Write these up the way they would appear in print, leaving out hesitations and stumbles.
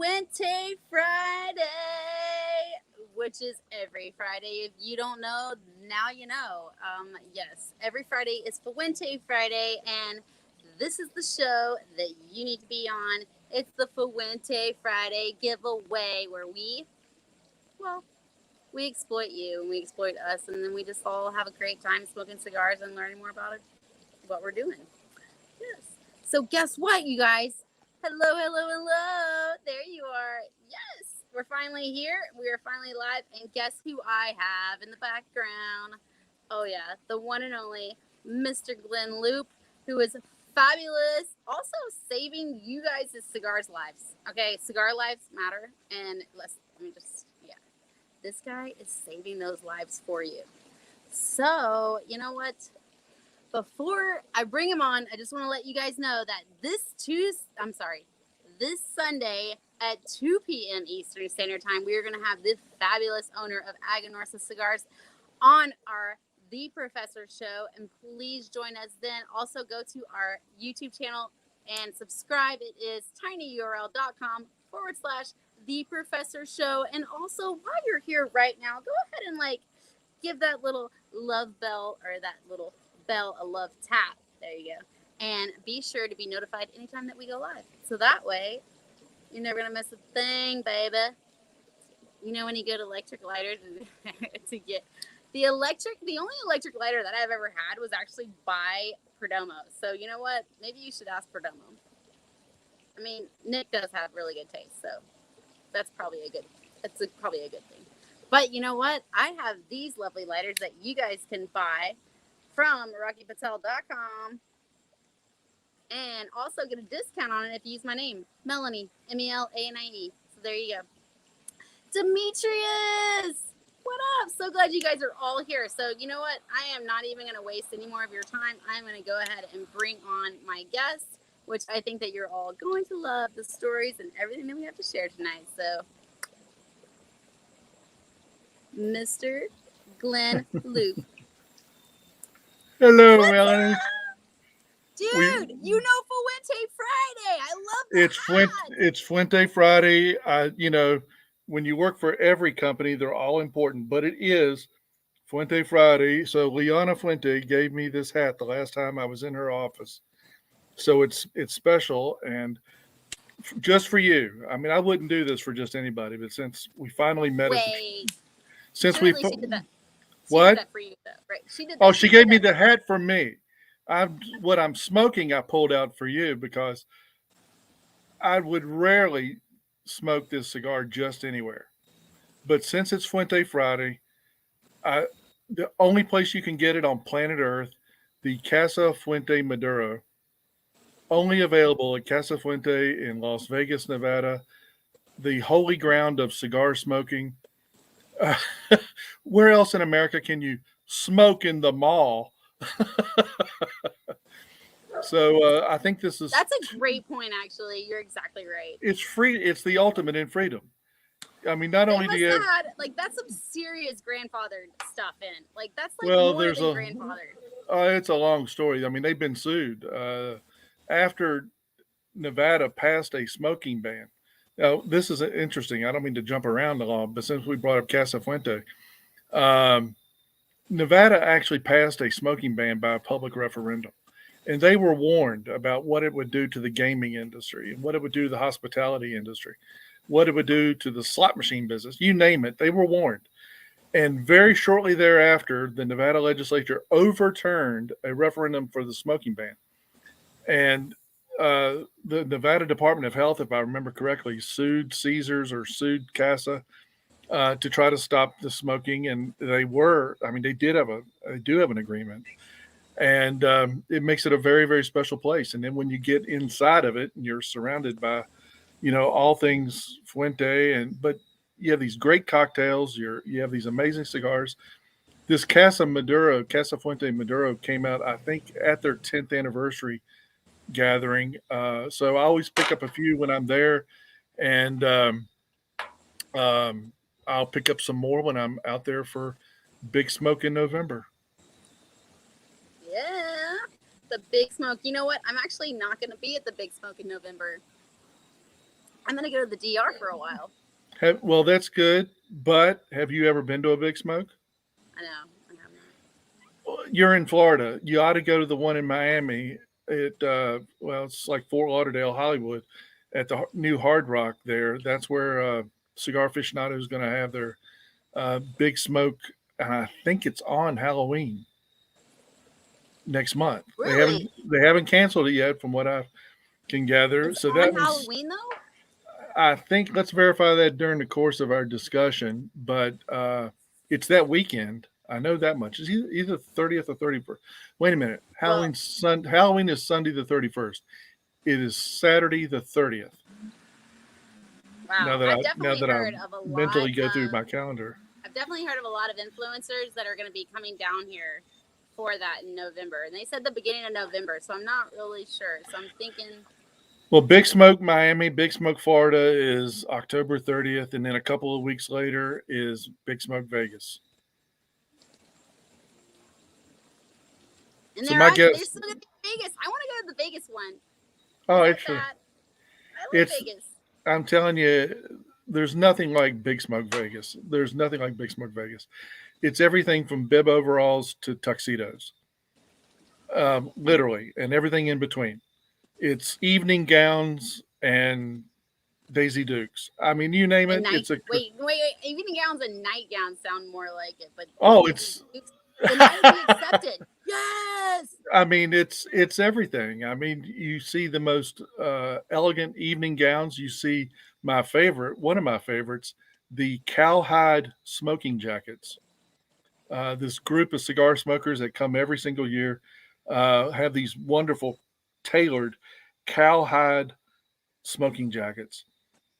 Fuente Friday, which is every Friday. If you don't know, now you know. Yes, every Friday is Fuente Friday, and this is the show that you need to be on. It's the Fuente Friday giveaway where we exploit you and we exploit us, and then we just all have a great time smoking cigars and learning more about what we're doing. Yes. So guess what, you guys? Hello, hello, hello. There you are. Yes, we're finally here. We are finally live. And guess who I have in the background? Oh, yeah, the one and only Mr. Glynn Loope, who is fabulous. Also saving you guys' cigars' lives. Okay, cigar lives matter. And this guy is saving those lives for you. So, you know what? Before I bring him on, I just want to let you guys know that this Sunday at 2 p.m. Eastern Standard Time, we are going to have this fabulous owner of Aganorsa Cigars on our The Professor Show. And please join us then. Also go to our YouTube channel and subscribe. It is tinyurl.com/The Professor Show. And also, while you're here right now, go ahead and give that little love bell or that little bell a love tap. There you go. And be sure to be notified anytime that we go live. So that way, you're never going to miss a thing, baby. You know when you go to electric lighter to get the only electric lighter that I've ever had was actually by Perdomo. So you know what? Maybe you should ask Perdomo. I mean, Nick does have really good taste, so that's probably a good thing. But you know what? I have these lovely lighters that you guys can buy from RockyPatel.com and also get a discount on it if you use my name, Melanie, Melanie. So there you go. Demetrius, what up? So glad you guys are all here. So you know what? I am not even going to waste any more of your time. I'm going to go ahead and bring on my guest, which I think that you're all going to love the stories and everything that we have to share tonight. So, Mr. Glynn Loope. Hello, Melanie. Dude, you know Fuente Friday. I love that. It's Fuente Friday. When you work for every company, they're all important, but it is Fuente Friday. So Liana Fuente gave me this hat the last time I was in her office. So it's special and just for you. I mean, I wouldn't do this for just anybody, but since we finally met she did that. What? Did that for you, though, right? She did that. Oh, she gave me the hat for me. What I'm smoking, I pulled out for you because I would rarely smoke this cigar just anywhere. But since it's Fuente Friday, the only place you can get it on planet Earth, the Casa Fuente Maduro, only available at Casa Fuente in Las Vegas, Nevada, the holy ground of cigar smoking. Where else in America can you smoke in the mall? So I think that's a great point. Actually, you're exactly right. It's free. It's the ultimate in freedom. I mean, not only do you have that's some serious grandfathered stuff in. That's well, more than grandfathered. It's a long story. I mean, they've been sued after Nevada passed a smoking ban. Now, this is interesting. I don't mean to jump around the law, but since we brought up Casa Fuente, Nevada actually passed a smoking ban by a public referendum. And they were warned about what it would do to the gaming industry and what it would do to the hospitality industry, what it would do to the slot machine business. You name it, they were warned. And very shortly thereafter, the Nevada legislature overturned a referendum for the smoking ban. And the Nevada Department of Health, if I remember correctly, sued Caesars or sued Casa to try to stop the smoking. And they do have an agreement. And it makes it a very, very special place. And then when you get inside of it and you're surrounded by, all things Fuente, but you have these great cocktails, you have these amazing cigars. This Casa Fuente Maduro came out, I think, at their 10th anniversary gathering. So I always pick up a few when I'm there, and I'll pick up some more when I'm out there for Big Smoke in November. Yeah, the Big Smoke. You know what? I'm actually not going to be at the Big Smoke in November. I'm gonna go to the DR for a while. Well, that's good. But have you ever been to a Big Smoke? I know. I have not. You're in Florida. You ought to go to the one in Miami. Well, it's like Fort Lauderdale, Hollywood, at the new Hard Rock there. That's where Cigar Aficionado is going to have their Big Smoke. And I think it's on Halloween next month. Really? They haven't canceled it yet, from what I can gather. It's So on that was, Halloween though. I think, let's verify that during the course of our discussion. But it's that weekend. I know that much. It's either 30th or 31st. Wait a minute. Well, Halloween is Sunday the 31st. It is Saturday the 30th. wow. Now that I mentally go through my calendar. I've definitely heard of a lot of influencers that are going to be coming down here for that in November, and they said the beginning of November, so I'm not really sure. So I'm thinking, Well, Big Smoke Miami, Big Smoke Florida is October 30th, and then a couple of weeks later is Big Smoke Vegas. and So my they're guess, still going to be Vegas. I want to go to the Vegas one. oh, Is actually, that? I like it's Vegas. I'm telling you, there's nothing like Big Smoke Vegas. There's nothing like Big Smoke Vegas. It's everything from bib overalls to tuxedos, literally, and everything in between. It's evening gowns and Daisy Dukes. I mean, you name And it. night. It's a Wait. Evening gowns and nightgowns sound more like it, but oh, Daisy it's. Dukes, then that would be accepted. Yes. I mean, it's everything. I mean, you see the most elegant evening gowns. You see my favorite, one of my favorites, the cowhide smoking jackets. This group of cigar smokers that come every single year have these wonderful tailored cowhide smoking jackets.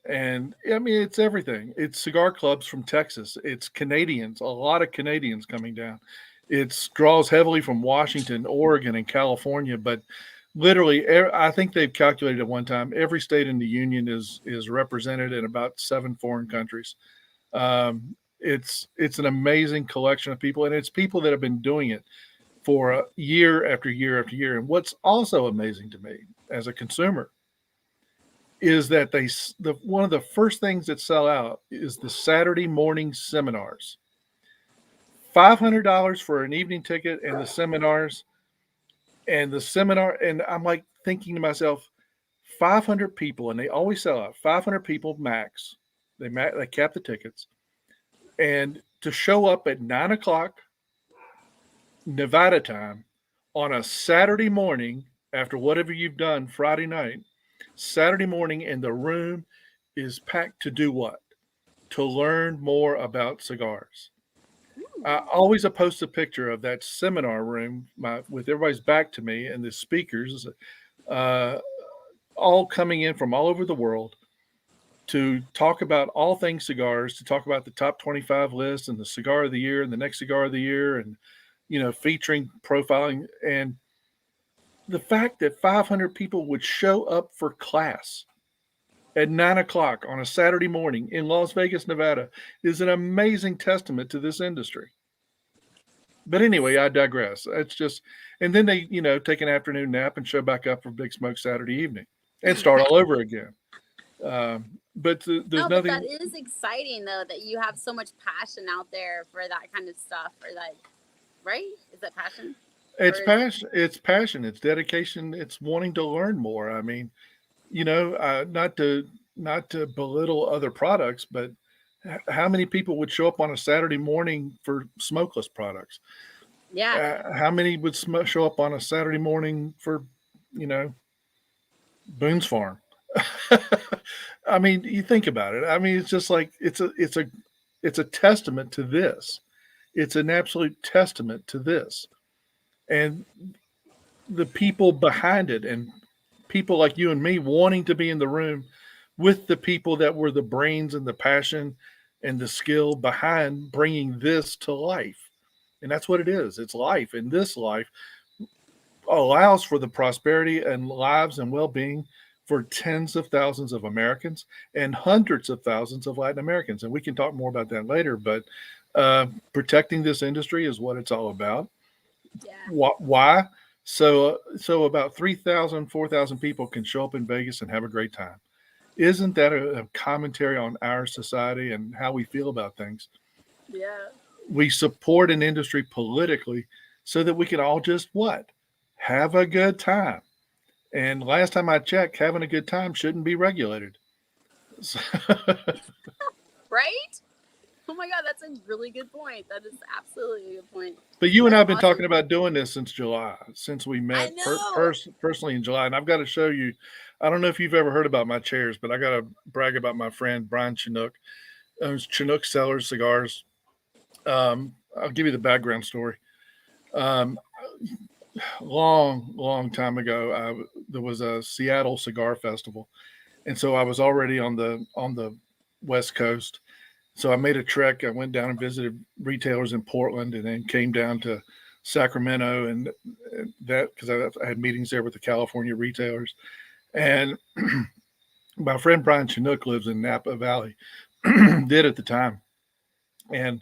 And I mean, it's everything. It's cigar clubs from Texas. It's Canadians, a lot of Canadians coming down. It draws heavily from Washington, Oregon, and California. But literally, I think they've calculated at one time every state in the union is represented in about 7 foreign countries. It's an amazing collection of people, and it's people that have been doing it for year after year after year. And what's also amazing to me as a consumer is that one of the first things that sell out is the Saturday morning seminars. $500 for an evening ticket and the seminars, and I'm like thinking to myself, 500 people, and they always sell out. 500 people max. They cap the tickets, and to show up at 9 o'clock Nevada time on a Saturday morning after whatever you've done Friday night, Saturday morning, and the room is packed to do what? To learn more about cigars. I always post a picture of that seminar room with everybody's back to me and the speakers, uh, all coming in from all over the world to talk about all things cigars, to talk about the top 25 list and the cigar of the year and the next cigar of the year, and featuring profiling. And the fact that 500 people would show up for class at 9 o'clock on a Saturday morning in Las Vegas, Nevada, is an amazing testament to this industry. But anyway, I digress. It's just, and then they, take an afternoon nap and show back up for Big Smoke Saturday evening and start all over again. But there's No, but nothing. that is exciting though that you have so much passion out there for that kind of stuff. Or that, right? Is that passion? It's passion. It's passion. It's dedication. It's wanting to learn more. I mean, not to belittle other products, but how many people would show up on a Saturday morning for smokeless products? Yeah. How many would show up on a Saturday morning for, you know, Boone's Farm? I mean, you think about it. I mean, it's just like it's a testament to this. It's an absolute testament to this, and the people behind it, and people like you and me wanting to be in the room with the people that were the brains and the passion and the skill behind bringing this to life. And that's what it is. It's life. And this life allows for the prosperity and lives and well-being for tens of thousands of Americans and hundreds of thousands of Latin Americans. And we can talk more about that later, but protecting this industry is what it's all about. Yeah. Why? So about 3,000, 4,000 people can show up in Vegas and have a great time. Isn't that a commentary on our society and how we feel about things? Yeah. We support an industry politically so that we can all just what? Have a good time. And last time I checked, having a good time shouldn't be regulated. So, Right? Oh my God, that's a really good point. That is absolutely a good point. but you and I That's have been awesome. talking about doing this since July, since we I met know. personally in July. And I've got to show you, I don't know if you've ever heard about my chairs, but I got to brag about my friend Brian Chinook, owns Chinook Cellars Cigars. I'll give you the background story. Um, long time ago, there was a Seattle Cigar Festival, and so I was already on the West Coast. So I made a trek. I went down and visited retailers in Portland, and then came down to Sacramento, and that because I had meetings there with the California retailers. And my friend Brian Chinook lives in Napa Valley, did at the time, and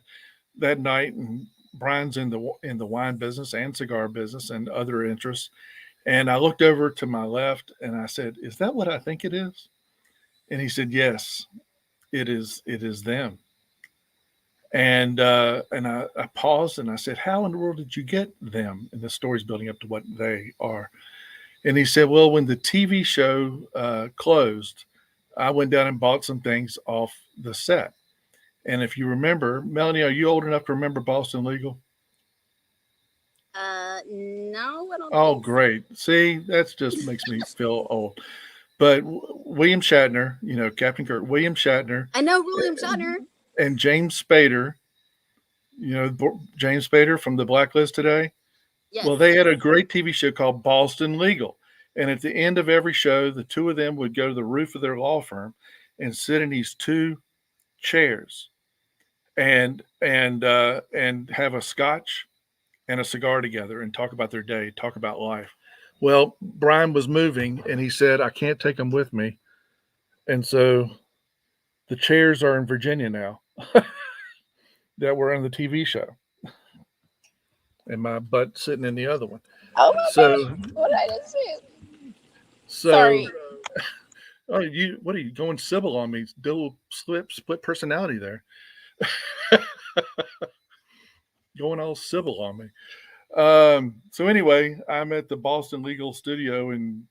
that night, and Brian's in the wine business and cigar business and other interests. And I looked over to my left and I said, "Is that what I think it is?" And he said, "Yes, it is. It is them." And I paused and I said, "How in the world did you get them?" And the story's building up to what they are. And he said, "Well, when the TV show closed, I went down and bought some things off the set." And if you remember, Melanie, are you old enough to remember Boston Legal? No, I don't Oh, think so. great. See, that's just makes me feel old. But William Shatner, Captain Kirk, William Shatner, I know William Shatner. and James Spader, James Spader from the Blacklist today. Yes. Well, they had a great TV show called Boston Legal. And at the end of every show, the two of them would go to the roof of their law firm and sit in these two chairs and have a scotch and a cigar together and talk about their day, talk about life. Well, Brian was moving and he said, "I can't take them with me." And so the chairs are in Virginia now that were on the TV show, and my butt sitting in the other one. Oh my So, God. What did I just do? so, Sorry. oh, what are you going civil on me? Dual split personality there, going all civil on me. So anyway, I'm at the Boston Legal Studio in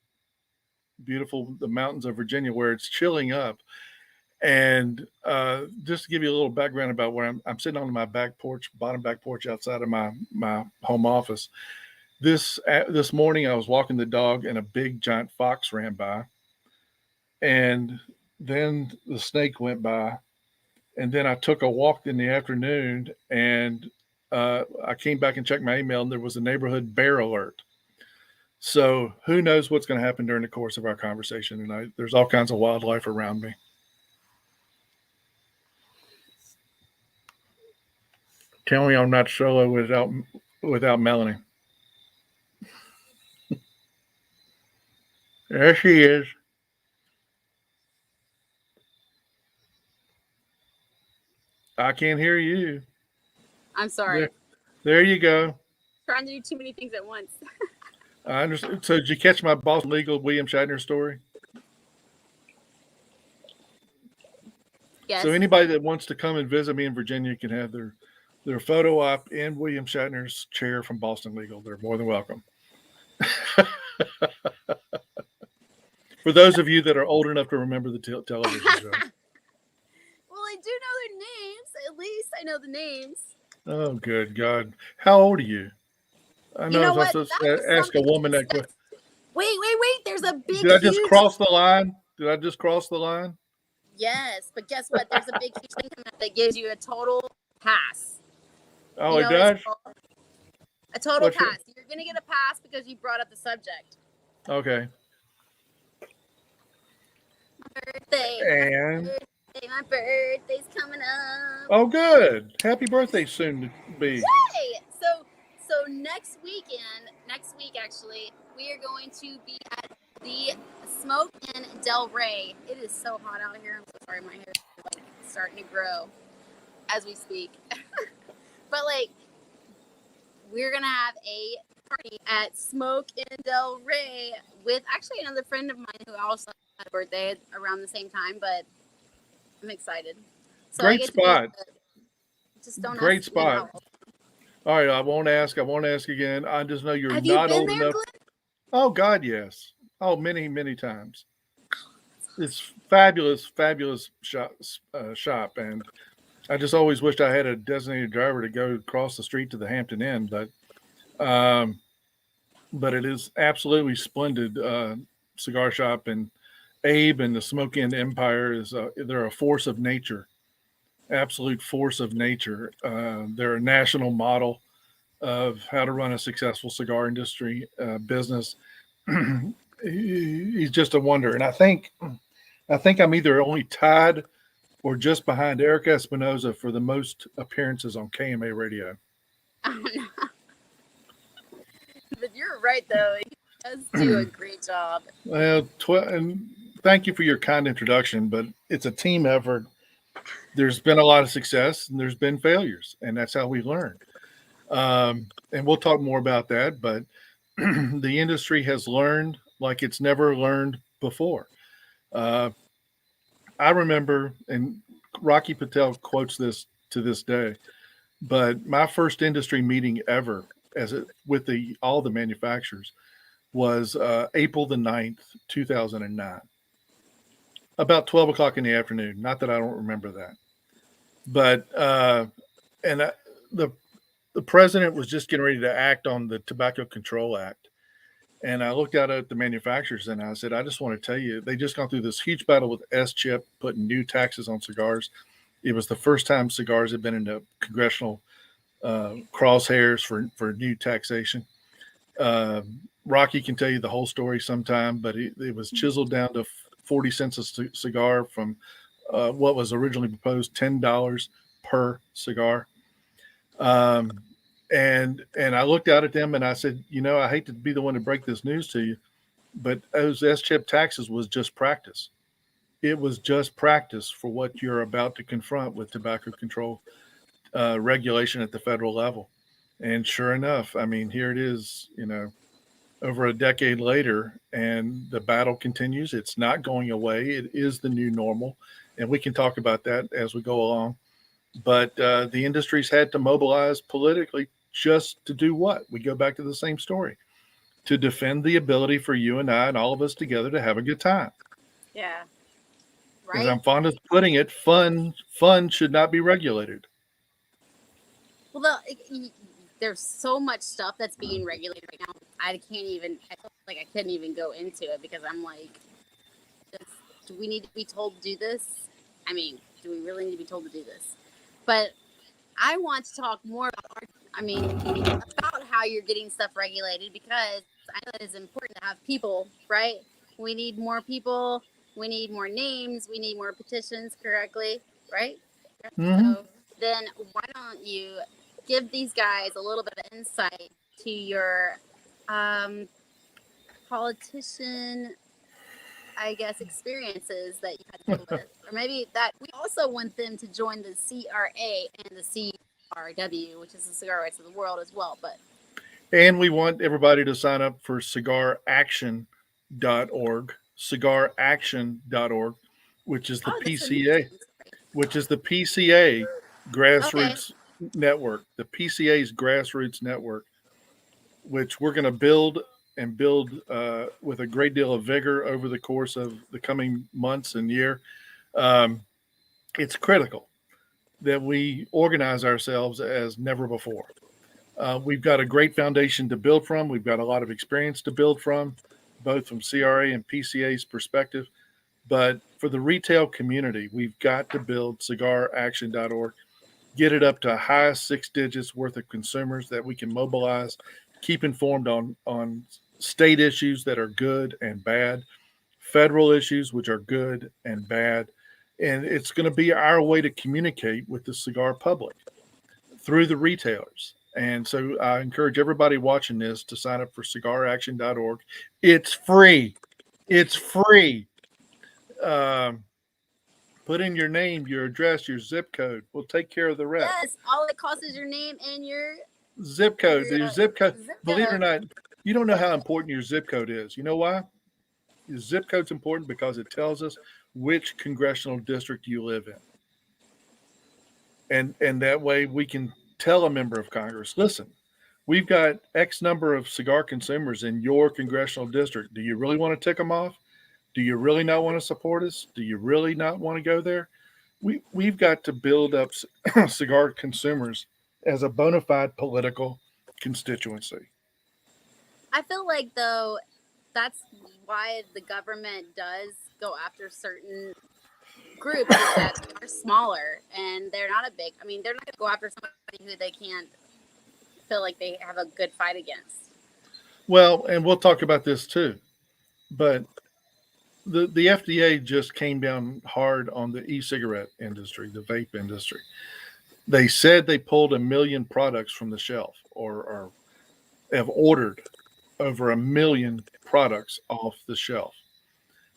beautiful the mountains of Virginia, where it's chilling up. And just to give you a little background about where I'm sitting on my back porch, bottom back porch outside of my home office. This morning, I was walking the dog, and a big giant fox ran by, and then the snake went by, and then I took a walk in the afternoon, and I came back and checked my email, and there was a neighborhood bear alert. So who knows what's going to happen during the course of our conversation tonight? There's all kinds of wildlife around me. Tell me I'm not solo without Melanie. There she is. I can't hear you. I'm There, sorry. there you go. Trying to do too many things at once. I understand. So did you catch my Boston Legal William Shatner story? So Yes. anybody that wants to come and visit me in Virginia can have their photo op in William Shatner's chair from Boston Legal. They're more than welcome. For those of you that are old enough to remember the television show. Well, I do know their names. At least I know the names. Oh, good God. How old are you? I You know know if I'm what? supposed That to is ask a something woman else. that question. Wait. There's a big, Did I just huge. cross the line? Did I just cross the line? Yes, but guess what? There's a big, huge thing coming up that gives you a total pass. Oh, You it know what it's does? called? A total What's your. pass. You're gonna get a pass because you brought up the subject. Okay. My And. birthday, my birthday's coming up. Oh, good. Happy birthday soon to be. Yay! So next week actually, we are going to be at the Smoke in Del Rey. It is so hot out here. I'm so sorry, my hair is like starting to grow as we speak. But like, we're gonna have a party at Smoke in Del Rey with actually another friend of mine who also a birthday around the same time, but I'm excited. So I Great get to be, spot. just don't ask Great me spot. how old. All right, I won't ask. I won't ask again. I just know you're Have you not been old there, enough. Glenn? Oh God, yes. Oh, many, many times. It's fabulous, fabulous shop, and I just always wished I had a designated driver to go across the street to the Hampton Inn, um, but it is absolutely splendid cigar shop, and Abe and the Smoke Inn Empire is they're a force of nature, absolute force of nature. They're a national model of how to run a successful cigar industry business. He's just a wonder, and I think I'm either only tied or just behind Eric Espinoza for the most appearances on KMA radio. I don't know. But you're right, though. He does do a great job. Well, and thank you for your kind introduction, but it's a team effort. There's been a lot of success and there's been failures, and that's how we learn. And we'll talk more about that, but the industry has learned like it's never learned before. Uh, I remember, and Rocky Patel quotes this to this day, but my first industry meeting ever, with the all the manufacturers, was April the 9th, 2009, about 12 o'clock in the afternoon. Not that I don't remember that, but and the the president was just getting ready to act on the Tobacco Control Act. And I looked out at the manufacturers and I said, I just want to tell you, they just gone through this huge battle with S chip, putting new taxes on cigars. It was the first time cigars had been in the congressional crosshairs for new taxation. Uh, Rocky can tell you the whole story sometime, but it was chiseled down to 40 cents a cigar from what was originally proposed $10 per cigar. Um, and I looked out at them and I said, I hate to be the one to break this news to you, but those S chip taxes was just practice. It was just practice for what you're about to confront with tobacco control regulation at the federal level. And sure enough, I mean, here it is, over a decade later, and the battle continues. It's not going away. It is the new normal. And we can talk about that as we go along. But the industry's had to mobilize politically just to do what? We go back to the same story, to defend the ability for you and I and all of us together to have a good time. Yeah. As Right? I'm fond of putting it, fun should not be regulated. Well, there's so much stuff that's being regulated right now. I feel like I couldn't even go into it because I'm like, do we need to be told to do this? I mean, do we really need to be told to do this? But I want to talk more about how you're getting stuff regulated because I know that it's important to have people, right? We need more people. We need more names. We need more petitions correctly, right? Mm-hmm. So then why don't you give these guys a little bit of insight to your um, politician, I guess, experiences that you had to deal with? Or maybe that we also want them to join the CRA and the CRW, which is the Cigar Rights of the World as well. But And we want everybody to sign up for cigaraction.org, cigaraction.org, which is the oh, that's a new PCA, thing. which is the PCA Okay. grassroots network, the PCA's grassroots network, which we're going to build and build with a great deal of vigor over the course of the coming months and year. Um, it's critical that we organize ourselves as never before. We've got a great foundation to build from. We've got a lot of experience to build from, both from CRA and PCA's perspective. But for the retail community, we've got to build cigaraction.org, get it up to high six digits worth of consumers that we can mobilize, keep informed on state issues that are good and bad, federal issues which are good and bad. And it's going to be our way to communicate with the cigar public through the retailers. And so I encourage everybody watching this to sign up for cigaraction.org. It's free. It's free. Um, Put in your name, your address, your zip code. We'll take care of the rest. Yes, all it costs is your name and Zip code. your Your zip code. zip Believe it or code. not, you don't know how important your zip code is. You know why? zip code's important because it tells us which congressional district you live in, and that way we can tell a member of Congress, listen, we've got X number of cigar consumers in your congressional district. Do you really want to tick them off? Do you really not want to support us? Do you really not want to go there? We've got to build up cigar consumers as a bona fide political constituency. I feel like though that's why the government does go after certain groups is that they're smaller and they're not a big. I mean, they're not going to go after somebody who they can't feel like they have a good fight against. Well, and we'll talk about this too, but the FDA just came down hard on the e-cigarette industry, the vape industry. They said they pulled 1 million products from the shelf, or have ordered over 1 million products off the shelf.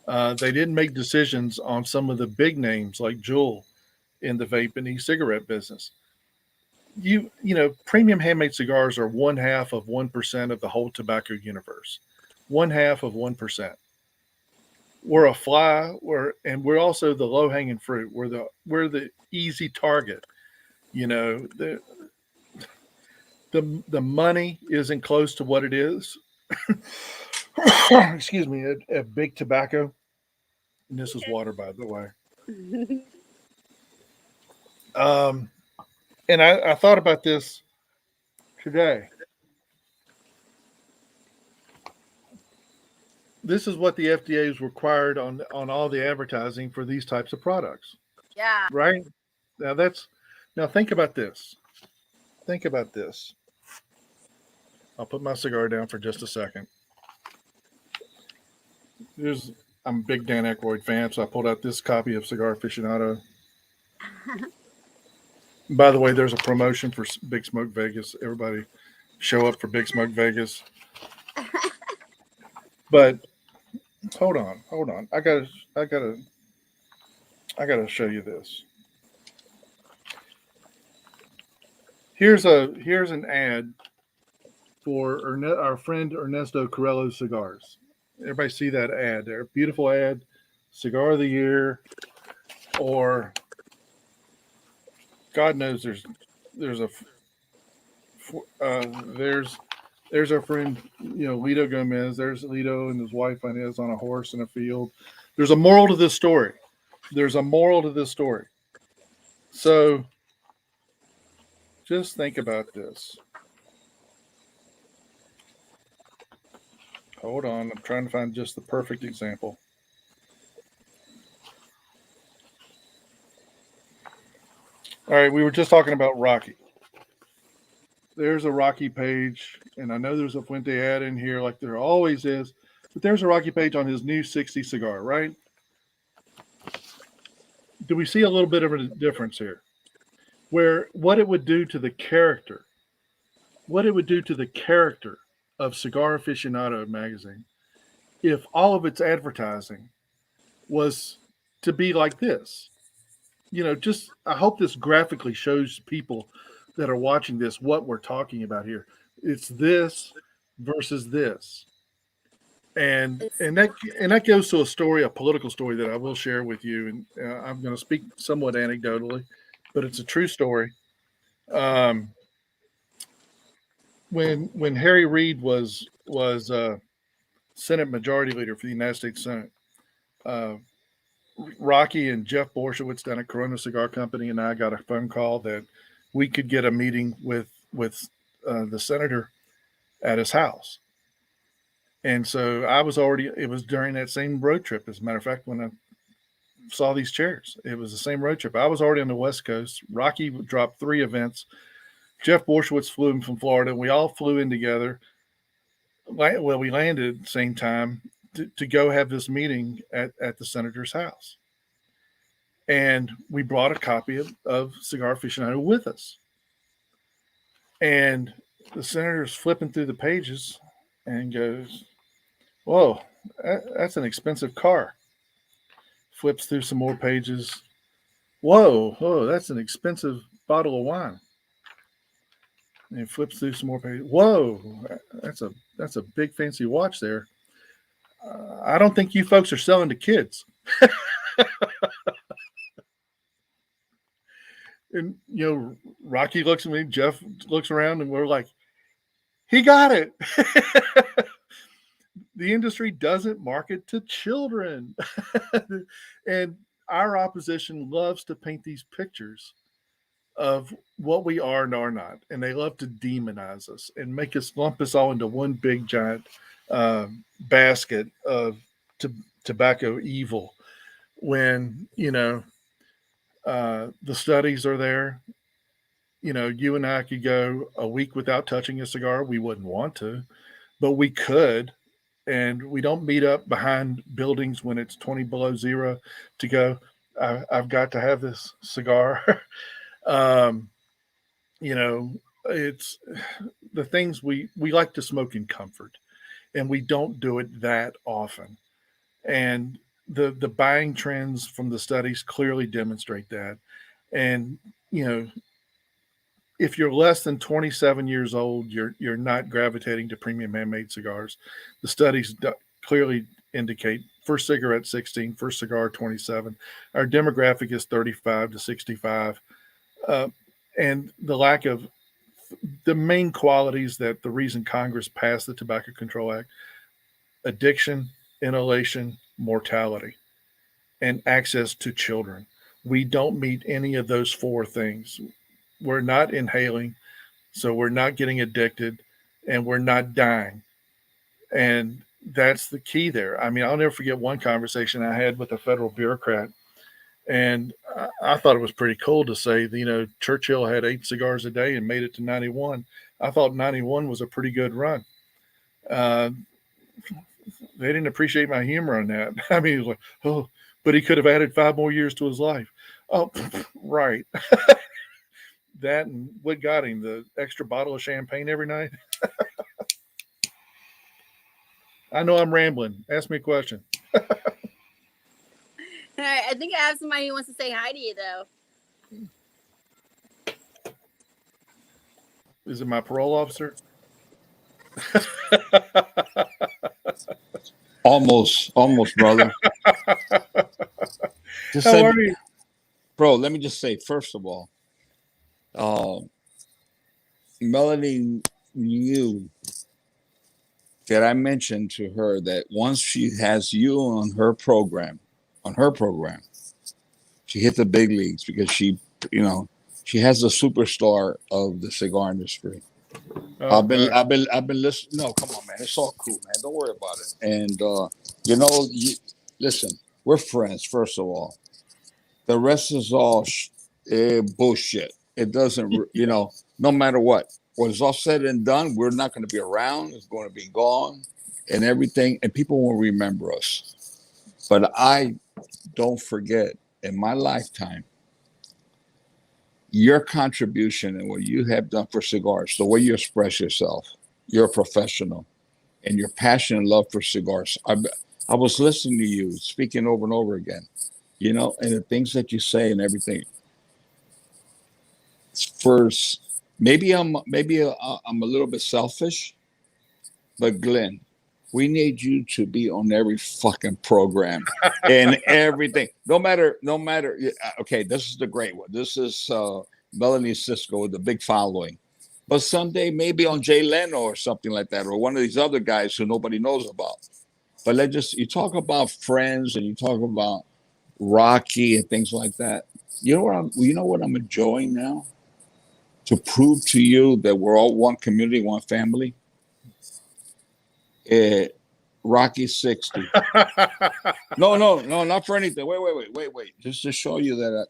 They didn't make decisions on some of the big names like Juul in the vape and e-cigarette business. Premium handmade cigars are 1/2 of 1% of the whole tobacco universe. 1/2 of 1%. We're a fly. And we're also the low hanging fruit. We're the easy target. You know, the money isn't close to what it is. Excuse me, at big tobacco. And this is water, by the way. Um, and I thought about this today. This is what the FDA is required on all the advertising for these types of products, Yeah. right? Now think about this. Think about this. I'll put my cigar down for just a second. I'm a big Dan Aykroyd fan, so I pulled out this copy of Cigar Aficionado. By the way, there's a promotion for Big Smoke Vegas. Everybody show up for Big Smoke Vegas. But hold on. I gotta show you this. Here's an ad for our friend Ernesto Carrello Cigars. Everybody see that ad there? Beautiful ad. Cigar of the year, or God knows there's our friend, Lito Gomez. There's Lito and his wife Inez on a horse in a field. There's a moral to this story. So just think about this. Hold on, I'm trying to find just the perfect example. All right, we were just talking about Rocky. There's a Rocky page, and I know there's a Fuente ad in here like there always is, but there's a Rocky page on his new 60 cigar, right? Do we see a little bit of a difference here? Where what it would do to the character, of Cigar Aficionado magazine if all of its advertising was to be like this. Just I hope this graphically shows people that are watching this what we're talking about here. It's this versus this. And that goes to a political story that I will share with you, and I'm going to speak somewhat anecdotally, but it's a true story. Um, when Harry Reid was Senate Majority Leader for the United States Senate, uh, Rocky and Jeff Borshowitz down at Corona Cigar Company and I got a phone call that we could get a meeting with the senator at his house. And so it was during that same road trip. As a matter of fact, when I saw these chairs, it was the same road trip. I was already on the West Coast. Rocky dropped 3 events. Jeff Borshowitz flew in from Florida, and we all flew in together. Well, we landed at the same time to go have this meeting at the senator's house. And we brought a copy of Cigar Aficionado with us. And the senator's flipping through the pages and goes, "Whoa, that's an expensive car." Flips through some more pages. Whoa, that's an expensive bottle of wine. And flips through some more pages. Whoa, that's a big fancy watch there. I don't think you folks are selling to kids. And, Rocky looks at me, Jeff looks around, and we're like, he got it. The industry doesn't market to children. And our opposition loves to paint these pictures of what we are and are not. And they love to demonize us and make us lump us all into one big giant basket of tobacco evil when, the studies are there. You and I could go a week without touching a cigar. We wouldn't want to, but we could. And we don't meet up behind buildings when it's 20 below zero to go, I've got to have this cigar. um, you know, it's the things we like to smoke in comfort, and we don't do it that often. And the buying trends from the studies clearly demonstrate that. And you know, if you're less than 27 years old, you're not gravitating to premium handmade cigars. The studies clearly indicate first cigarette 16, first cigar 27. Our demographic is 35 to 65, uh, and the lack of the main qualities that the reason Congress passed the Tobacco Control Act: addiction, inhalation, mortality, and access to children. We don't meet any of those four things. We're not inhaling, so we're not getting addicted, and we're not dying. And that's the key there. I mean, I'll never forget one conversation I had with a federal bureaucrat, and I thought it was pretty cool to say, Churchill had 8 cigars a day and made it to 91. I thought 91 was a pretty good run. Uh, they didn't appreciate my humor on that. I mean, he was like, oh, but he could have added 5 more years to his life. Oh, right. That and what got him, the extra bottle of champagne every night. I know I'm rambling. Ask me a question. All right, I think I have somebody who wants to say hi to you, though. Is it my parole officer? Almost, brother. Just How say, are you? bro, let me just say, first of all, Melanie knew that I mentioned to her that once she has you on her program, she hit the big leagues because she has the superstar of the cigar industry. Oh, I've been listening. No, come on, man. It's all cool, man. Don't worry about it. And listen, we're friends. First of all, the rest is all bullshit. It doesn't, no matter what. When it's all said and done, we're not going to be around. It's going to be gone, and everything, and people won't remember us. But I don't forget in my lifetime your contribution and what you have done for cigars, the way you express yourself. You're a professional, and your passion and love for cigars. I was listening to you speaking over and over again, and the things that you say and everything. First, maybe I'm a little bit selfish, but Glynn, we need you to be on every fucking program and everything. No matter. Okay, this is the great one. This is Melanie Cisco with the big following. But someday maybe on Jay Leno or something like that, or one of these other guys who nobody knows about. But you talk about friends and you talk about Rocky and things like that. You know what I'm enjoying now? To prove to you that we're all one community, one family. Rocky 60. No, not for anything. Wait. Just to show you that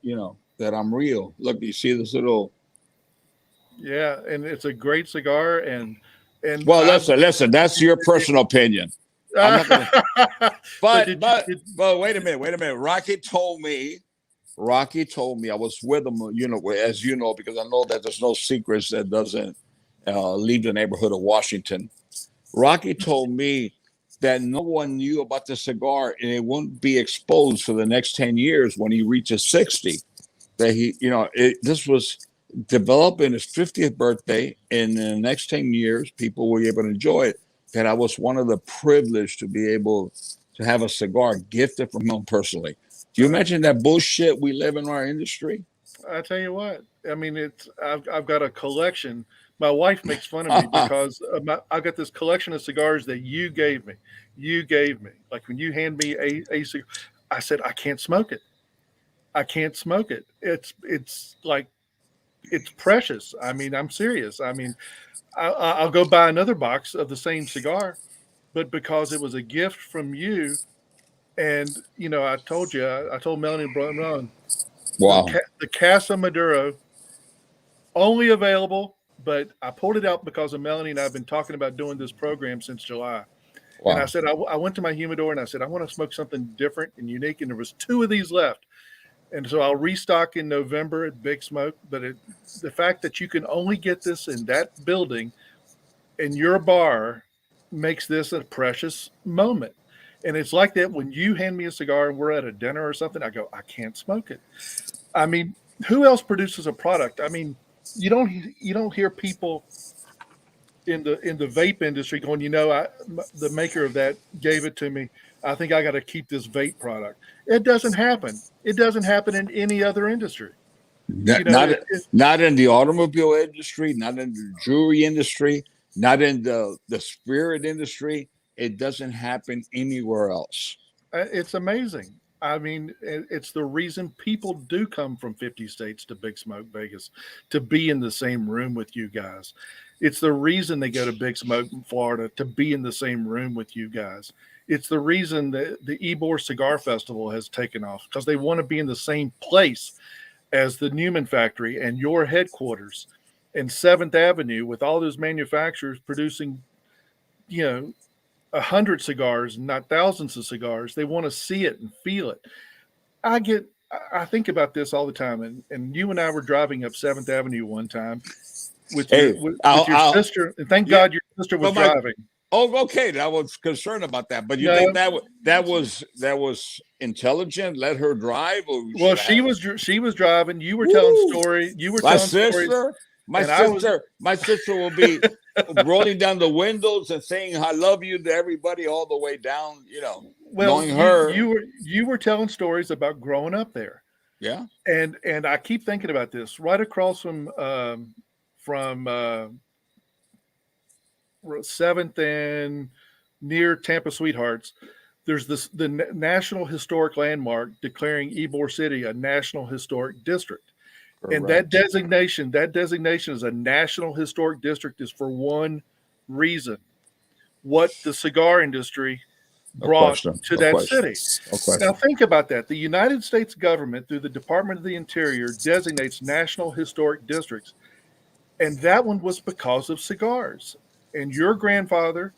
that I'm real. Look, you see this little. Yeah, and it's a great cigar, and well, listen. That's your personal opinion. I'm not gonna. But wait a minute. Rocky told me I was with him. As you know, because I know that there's no secrets that doesn't leave the neighborhood of Washington. Rocky told me that no one knew about the cigar and it won't be exposed for the next 10 years when he reaches 60. That this was developed in his 50th birthday, and in the next 10 years, people will be able to enjoy it. that I was one of the privileged to be able to have a cigar gifted from him personally. Do you imagine that bullshit we live in our industry? I tell you what, I mean, I've got a collection. My wife makes fun of me because I got this collection of cigars that you gave me. You gave me, like when you hand me a cigar, I said I can't smoke it. I can't smoke it. It's like it's precious. I mean, I'm serious. I mean, I'll go buy another box of the same cigar, but because it was a gift from you, and I told you, I told Melanie Brown, Wow. the Casa Maduro only available, but I pulled it out because of Melanie and I've been talking about doing this program since July. And I Wow. said, I went to my humidor and I said, I want to smoke something different and unique. And there was 2 of these left. And so I'll restock in November at Big Smoke. But the fact that you can only get this in that building in your bar makes this a precious moment. And it's like that when you hand me a cigar and we're at a dinner or something, I go, I can't smoke it. I mean, who else produces a product? I mean, you don't hear people in the vape industry going, the maker of that gave it to me. I think I got to keep this vape product. It doesn't happen. It doesn't happen in any other industry. You Not know, not, not in the automobile industry, not in the jewelry industry, not in the spirit industry. It doesn't happen anywhere else. it's amazing. I mean, it's the reason people do come from 50 states to Big Smoke Vegas to be in the same room with you guys. It's the reason they go to Big Smoke in Florida to be in the same room with you guys. It's the reason that the Ybor Cigar Festival has taken off because they want to be in the same place as the Newman factory and your headquarters and 7th Avenue with all those manufacturers producing, you know, 100 cigars, not thousands of cigars. They want to see it and feel it. I think about this all the time. And you and I were driving up 7th Avenue one time with your, Hey, with your I'll sister. And thank yeah. God your sister was But my driving. okay, I was concerned about that. But you think No, that was intelligent? Let her drive, or we well, should have. she was driving. You were telling Woo! story. You were My telling stories, sister, my and I was sister, my sister will be rolling down the windows and saying "I love you" to everybody all the way down. well. Knowing You her, you were telling stories about growing up there, yeah. and I keep thinking about this right across from 7th and near Tampa Sweethearts. There's the National Historic Landmark declaring Ybor City a National Historic District. And Correct. that designation as a National Historic District is for one reason: what the cigar industry No brought question. to No that question. city. No Now question. think about that. The United States government, through the Department of the Interior, designates National Historic Districts, and that one was because of cigars. And your grandfather,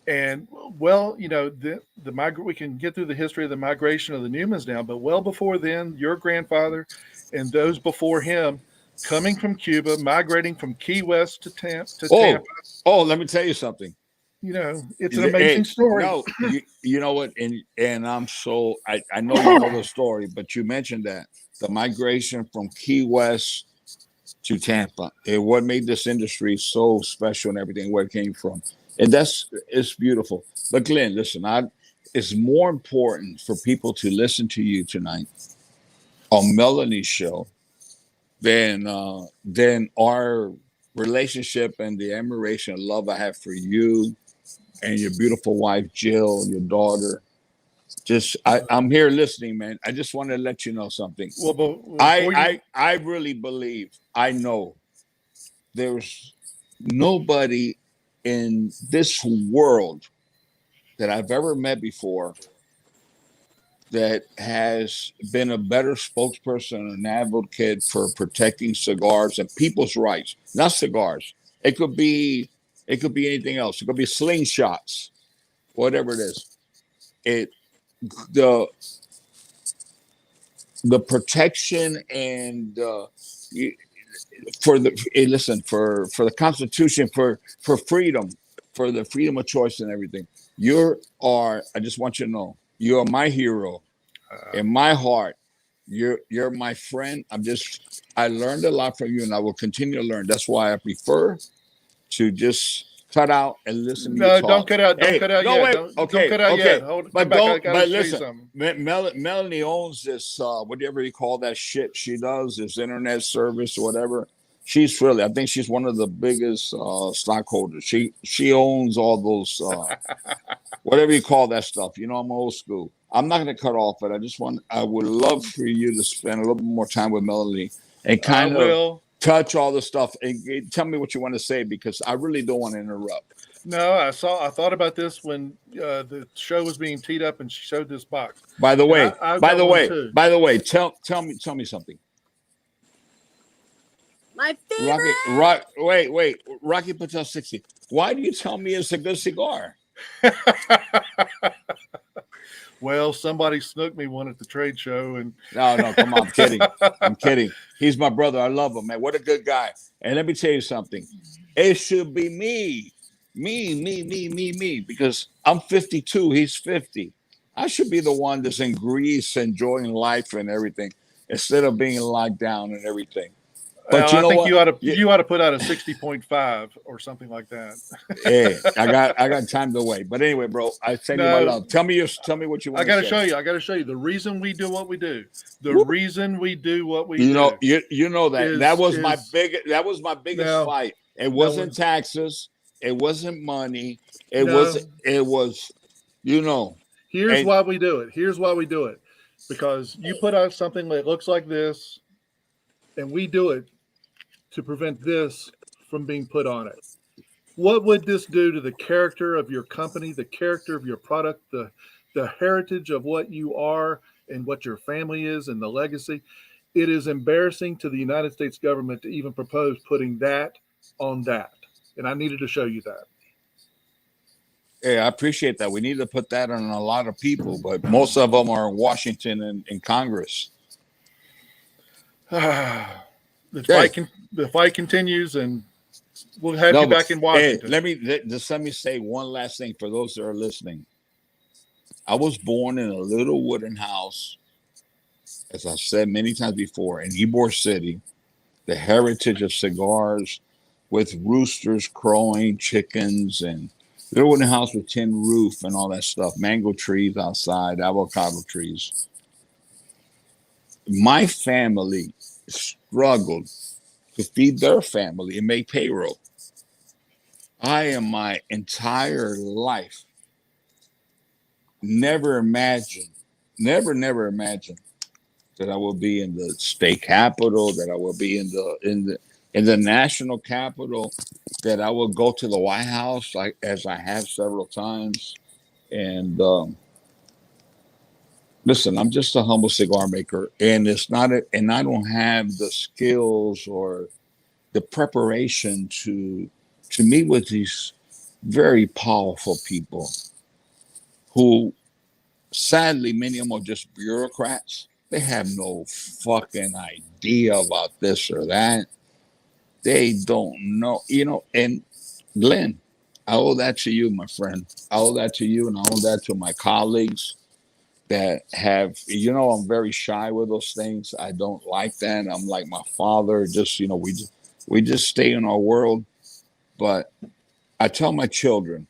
and well, we can get through the history of the migration of the Newmans now, but well before then, your grandfather and those before him, coming from Cuba, migrating from Key West to Tampa. Oh, oh, let me tell you something. It's an amazing story. No, you know what, and I know you know the story, but you mentioned that the migration from Key West to Tampa, and what made this industry so special and everything where it came from, and it's beautiful. But Glenn, listen, it's more important for people to listen to you tonight on Melanie's show than our relationship and the admiration and love I have for you and your beautiful wife Jill and your daughter. I'm here listening, man. I just want to let you know something. Well, I before you, I I really believe I know there's nobody in this world that I've ever met before that has been a better spokesperson and an advocate for protecting cigars and people's rights, not cigars. It could be anything else. It could be slingshots, whatever it is. It the the protection and for the listen for the Constitution for freedom, for the freedom of choice and everything. I just want you to know you are my hero in my heart. You're my friend. I learned a lot from you and I will continue to learn. That's why I prefer to just cut out and listen to you No, talk. don't cut out. Don't Hey, cut out no, yet. wait. Don't Okay, cut out okay. yet. Hold, But come back. I don't. gotta But show you listen, something. Melanie owns this. Whatever you call that shit she does, this internet service or whatever. She's really. I think she's one of the biggest stockholders. She owns all those. Whatever you call that stuff. You know, I'm old school. I'm not going to cut off, but I would love for you to spend a little bit more time with Melanie and I kind of will. touch all the stuff and tell me what you want to say because I really don't want to interrupt. No, I thought about this when the show was being teed up, and she showed this box. By the And way, I've by got the one way, too. by the way, tell me something. My favorite. Rocky Patel 60. Why do you tell me it's a good cigar? Well, somebody snooked me one at the trade show, and No, come on, I'm kidding. He's my brother. I love him, man. What a good guy. And let me tell you something. It should be me, because I'm 52. He's 50. I should be the one that's in Greece enjoying life and everything instead of being locked down and everything. But you I know think what? you ought to put out a 60.5 or something like that. Hey, I got time to wait. But anyway, bro, I send you my No, love. Tell me what you want. I got to show you. I got to show you the reason we do what we do. The Woo. reason we do what we You know, do. you know that that was my biggest No, fight. It no, wasn't taxes. It wasn't money. It No. was, you know. Here's And why we do it. Here's why we do it. Because you put out something that looks like this, and we do it to prevent this from being put on it. What would this do to the character of your company, the character of your product, the heritage of what you are and what your family is and the legacy? It is embarrassing to the United States government to even propose putting that on that. And I needed to show you that. yeah, I appreciate that. We need to put that on a lot of people, but most of them are in Washington and in Congress. The fight continues, and we'll have you back in Washington. Hey, let me say one last thing for those that are listening. I was born in a little wooden house, as I've said many times before, in Ybor City, the heritage of cigars, with roosters crowing, chickens, and little wooden house with tin roof and all that stuff. Mango trees outside, avocado trees. My family struggled to feed their family and make payroll. I, in my entire life, never imagined that I will be in the state capitol, that I will be in the national capital, that I will go to the White House, like as I have several times. And listen, I'm just a humble cigar maker, and and I don't have the skills or the preparation to meet with these very powerful people who, sadly, many of them are just bureaucrats. They have no fucking idea about this or that. They don't know, and Glenn, I owe that to you, my friend. I owe that to you, and I owe that to my colleagues that have, I'm very shy with those things. I don't like that. I'm like my father, just, we just stay in our world. But I tell my children,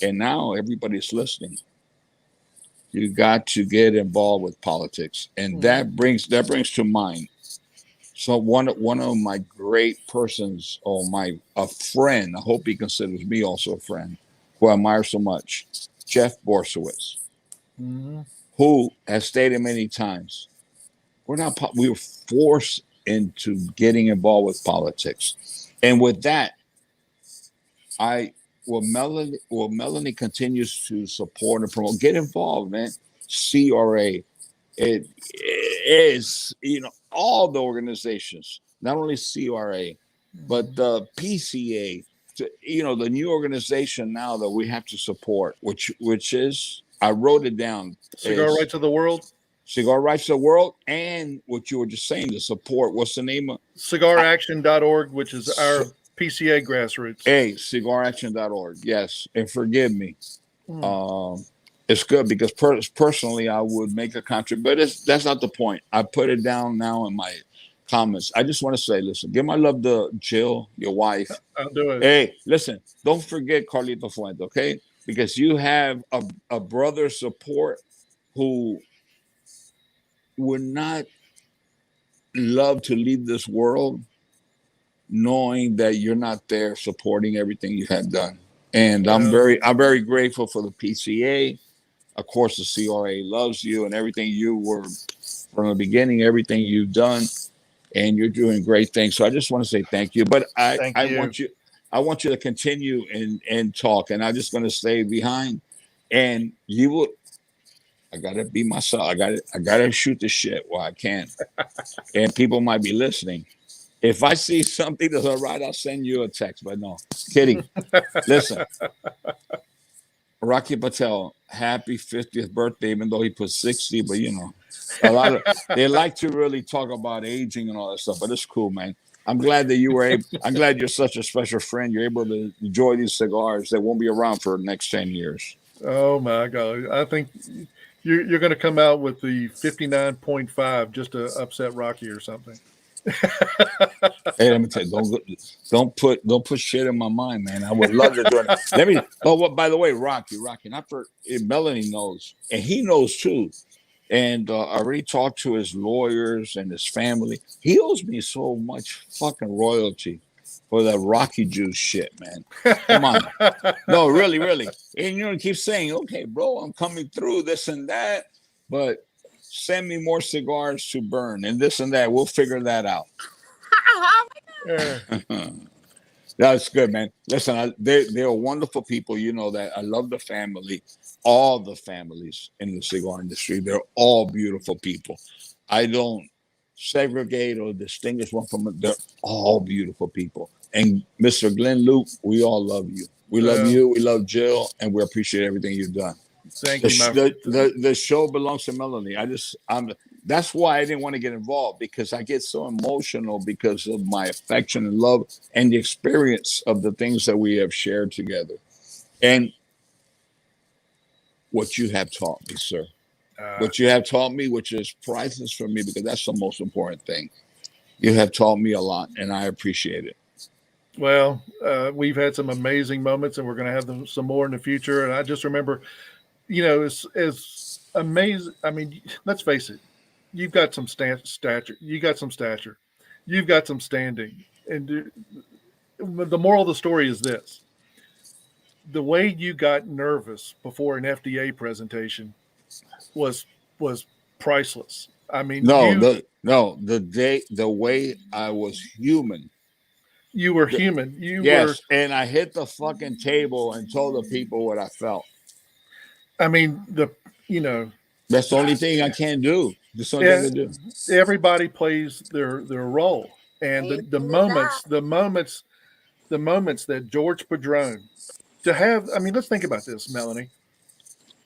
and now everybody's listening, you got to get involved with politics. And that brings to mind. So one of my great persons, or a friend, I hope he considers me also a friend, who I admire so much, Jeff Borsowitz, who has stated many times, we were forced into getting involved with politics. And with that, Melanie continues to support and promote, get involved, man. CRA, it is, all the organizations, not only CRA, but the PCA, the new organization now that we have to support, which is, I wrote it down. Cigar Rights of the World. Cigar Rights of the World, and what you were just saying, to support, what's the name of? CigarAction.org, which is our PCA grassroots. Hey, CigarAction.org. Yes. And forgive me. It's good because personally, I would make a contribution, but that's not the point. I put it down now in my comments. I just want to say, listen, give my love to Jill, your wife. I'll do it. Hey, listen, don't forget Carlito Fuente, okay? Because you have a brother support who would not love to leave this world knowing that you're not there supporting everything you have done. And I'm very grateful for the PCA. Of course, the CRA loves you and everything you were from the beginning, everything you've done, and you're doing great things. So I just want to say thank you. But Thank I you. want you to continue and talk. And I'm just going to stay behind. And you will. I gotta be myself. I gotta shoot the shit while I can. And people might be listening. If I see something that's all right, I'll send you a text. But no, kidding. Listen, Rocky Patel, happy 50th birthday, even though he put 60, but you know, a lot of they like to really talk about aging and all that stuff, but it's cool, man. I'm glad that you were able, I'm glad you're such a special friend. You're able to enjoy these cigars that won't be around for the next 10 years. Oh my God. I think you're going to come out with the 59.5 just to upset Rocky or something. Hey, let me tell you, don't put shit in my mind, man. I would love to do it. Let me. Oh, well, by the way, Rocky, not for Melanie knows, and he knows too. And I already talked to his lawyers and his family. He owes me so much fucking royalty for that Rocky juice shit, man. Come on, no, really, really. And you know, he keeps saying, "Okay, bro, I'm coming through this and that," but send me more cigars to burn and this and that. We'll figure that out. That's good, man. Listen, they're wonderful people. You know that. I love the family, all the families in the cigar industry. They're all beautiful people. I don't segregate or distinguish one from another. They're all beautiful people. And Mr. Glynn Loope, we all love you. We love you. We love Jill, and we appreciate everything you've done. Thank you, my friend. The show belongs to Melanie. That's why I didn't want to get involved, because I get so emotional because of my affection and love and the experience of the things that we have shared together. And what you have taught me, sir. What you have taught me, which is priceless for me, because that's the most important thing. You have taught me a lot, and I appreciate it. Well, we've had some amazing moments, and we're going to have some more in the future. And I just remember, you know, it's amazing. I mean, let's face it. You've got some stature. You got some stature. You've got some standing. And the moral of the story is this: the way you got nervous before an FDA presentation was priceless. I mean, the way I was human. You were human. You yes, were. And I hit the fucking table and told the people what I felt. I mean, that's the only thing I can do. That's the only thing to do. Everybody plays their role, and the moments that George Padron to have. I mean, let's think about this, Melanie.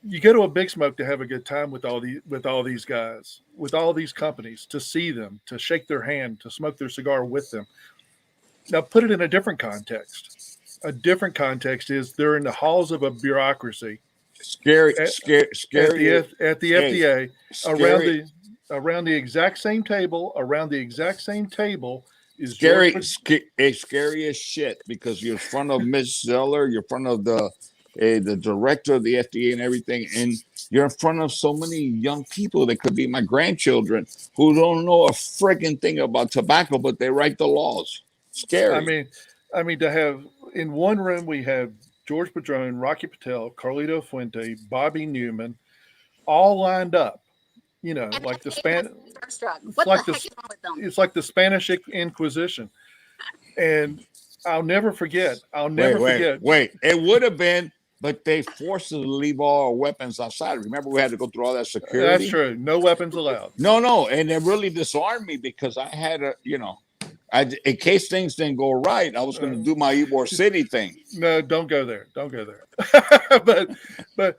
You go to a Big Smoke to have a good time with all these guys, with all these companies, to see them, to shake their hand, to smoke their cigar with them. Now, put it in a different context. A different context is they're in the halls of a bureaucracy. Scary at the FDA, scary. around the exact same table. Around the exact same table is scary. Scary as shit, because you're in front of Ms. Zeller, you're in front of the director of the FDA and everything, and you're in front of so many young people that could be my grandchildren who don't know a friggin' thing about tobacco, but they write the laws. Scary. I mean, to have in one room we have George Padron, Rocky Patel, Carlito Fuente, Bobby Newman, all lined up. You know, like the Spanish. It's like the Spanish Inquisition, and I'll never forget. Wait. It would have been, but they forced us to leave all our weapons outside. Remember, we had to go through all that security. That's true. No weapons allowed. No, and they really disarmed me because I had in case things didn't go right, I was going to do my Ybor City thing. No, don't go there. but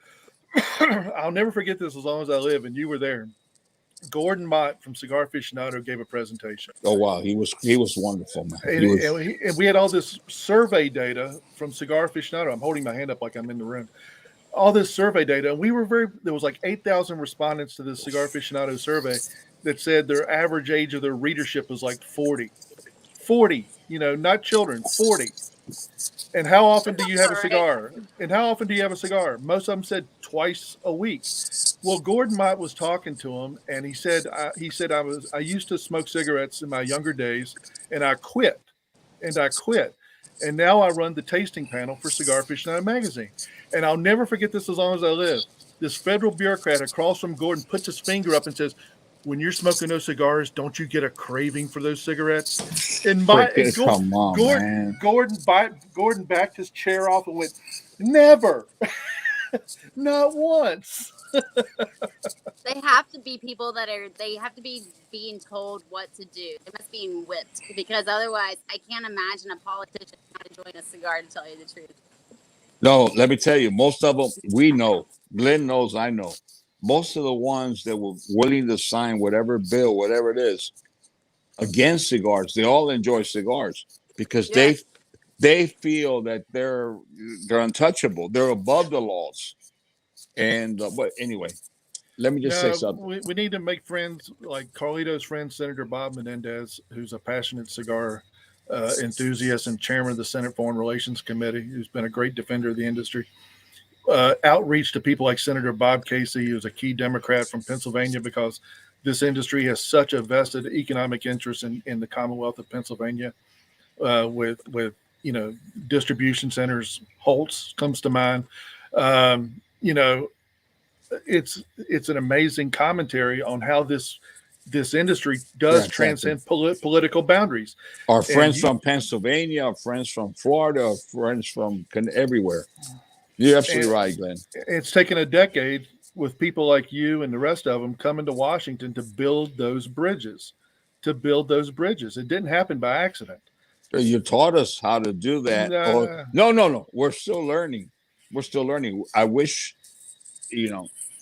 I'll never forget this as long as I live. And you were there. Gordon Mott from Cigar Aficionado gave a presentation. Oh wow, he was wonderful, man. And we had all this survey data from Cigar Aficionado. I'm holding my hand up like I'm in the room. All this survey data, and there was like 8,000 respondents to this Cigar Aficionado survey, that said their average age of their readership was like 40. 40, not children, 40. And how often do you have a All right. cigar? And how often do you have a cigar? Most of them said twice a week. Well, Gordon Mott was talking to him, and he said I used to smoke cigarettes in my younger days, and I quit, and now I run the tasting panel for Cigar Aficionado magazine, and I'll never forget this as long as I live. This federal bureaucrat across from Gordon puts his finger up and says, "When you're smoking those cigars, don't you get a craving for those cigarettes?" And Come on, man. Gordon backed his chair off and went, "Never, not once." They have to be people they have to be being told what to do. They must be whipped, because otherwise I can't imagine a politician not enjoying a cigar, to tell you the truth. No, let me tell you, most of them we know. Glynn knows, I know. Most of the ones that were willing to sign whatever bill, whatever it is, against cigars, they all enjoy cigars because Yes. they feel that they're untouchable. They're above the laws. And but anyway, let me just say No, something. we need to make friends like Carlito's friend, Senator Bob Menendez, who's a passionate cigar enthusiast and chairman of the Senate Foreign Relations Committee, who's been a great defender of the industry. Outreach to people like Senator Bob Casey, who's a key Democrat from Pennsylvania, because this industry has such a vested economic interest in the Commonwealth of Pennsylvania, with distribution centers. Holtz comes to mind. Um, you know, it's an amazing commentary on how this industry does Yeah, exactly. transcend political boundaries. Our And friends from Pennsylvania, our friends from Florida, our friends from everywhere. You're absolutely and right, Glenn. it's taken a decade with people like you and the rest of them coming to Washington to build those bridges. It didn't happen by accident. You taught us how to do that. Oh, Nah. no. We're still learning. We're still learning. I wish,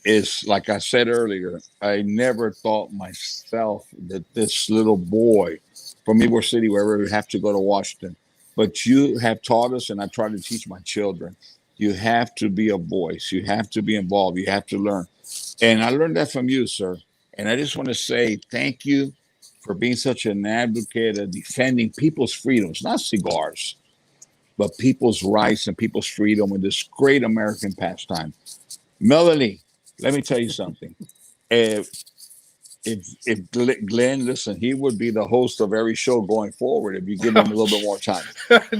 it's like I said earlier, I never thought myself that this little boy from Ybor City, wherever we have to go to Washington, but you have taught us, and I try to teach my children. You have to be a voice. You have to be involved. You have to learn. And I learned that from you, sir. And I just want to say thank you for being such an advocate of defending people's freedoms, not cigars, but people's rights and people's freedom in this great American pastime. Melanie, let me tell you something. If Glenn, listen, he would be the host of every show going forward if you give him a little bit more time.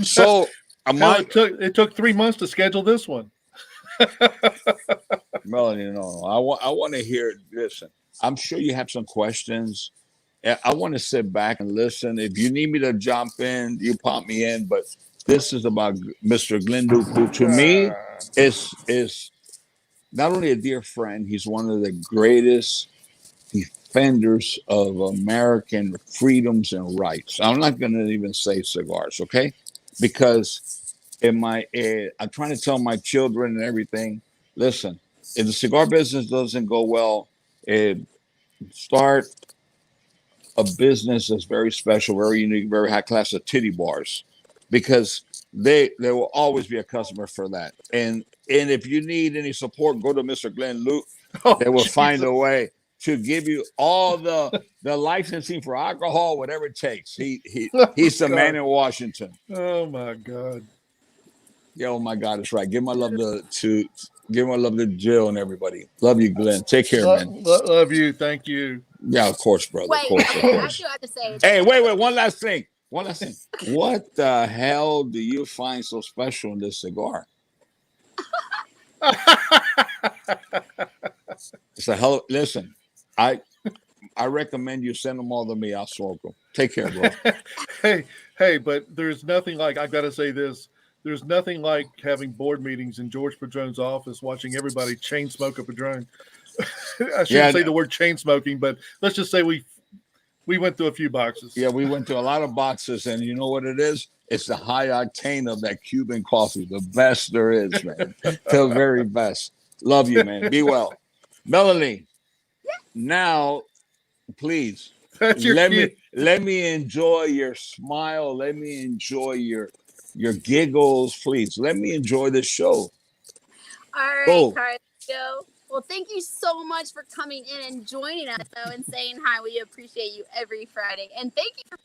So, Hell, it took 3 months to schedule this one. Melanie, no. I want to hear. Listen, I'm sure you have some questions. I want to sit back and listen. If you need me to jump in, you pop me in. But this is about Mr. Glynn Loope, who to me is not only a dear friend, he's one of the greatest defenders of American freedoms and rights. I'm not going to even say cigars, okay? Because I'm trying to tell my children and everything. Listen, if the cigar business doesn't go well, start a business that's very special, very unique, very high class of titty bars, because there will always be a customer for that. And if you need any support, go to Mr. Glynn Loope. They will find a way to give you all the licensing for alcohol, whatever it takes. He's the man in Washington. Oh my God. Yeah, oh my God, it's right. Give my love to give my love to Jill and everybody. Love you, Glenn. Take care, man. Love you. Thank you. Yeah, of course, brother. Wait, of course. I do have to say. Hey, wait. One last thing. What the hell do you find so special in this cigar? It's a hell. Listen, I recommend you send them all to me. I'll smoke them. Take care, bro. hey, but there's nothing like, I've got to say this. There's nothing like having board meetings in George Padron's office, watching everybody chain smoke a Padron. I shouldn't say the word chain smoking, but let's just say we went through a few boxes. Yeah, we went through a lot of boxes, and you know what it is? It's the high octane of that Cuban coffee, the best there is, man. The very best. Love you, man. Be well, Melanie. Now, please let me enjoy your smile. Let me enjoy your giggles, please. Let me enjoy this show. All right, Carlito. Well, thank you so much for coming in and joining us, though, and saying hi. We appreciate you every Friday. And thank you for,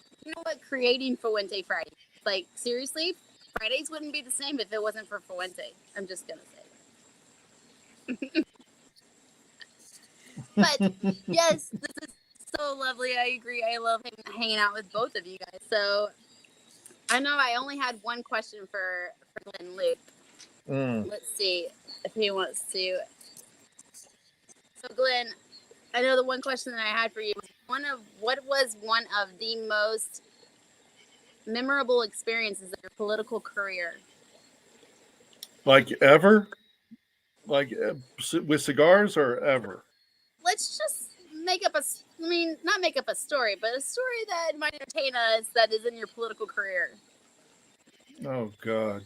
creating Fuente Friday. Like, seriously, Fridays wouldn't be the same if it wasn't for Fuente. I'm just going to say that. But, yes, this is so lovely. I agree. I love hanging out with both of you guys. So, I know I only had one question for Glynn Loope. Let's see if he wants to. So, Glynn, I know the one question that I had for you was what was one of the most memorable experiences of your political career? Like ever? Like with cigars or ever? Let's just not make up a story, but a story that might entertain us that is in your political career. Oh, God.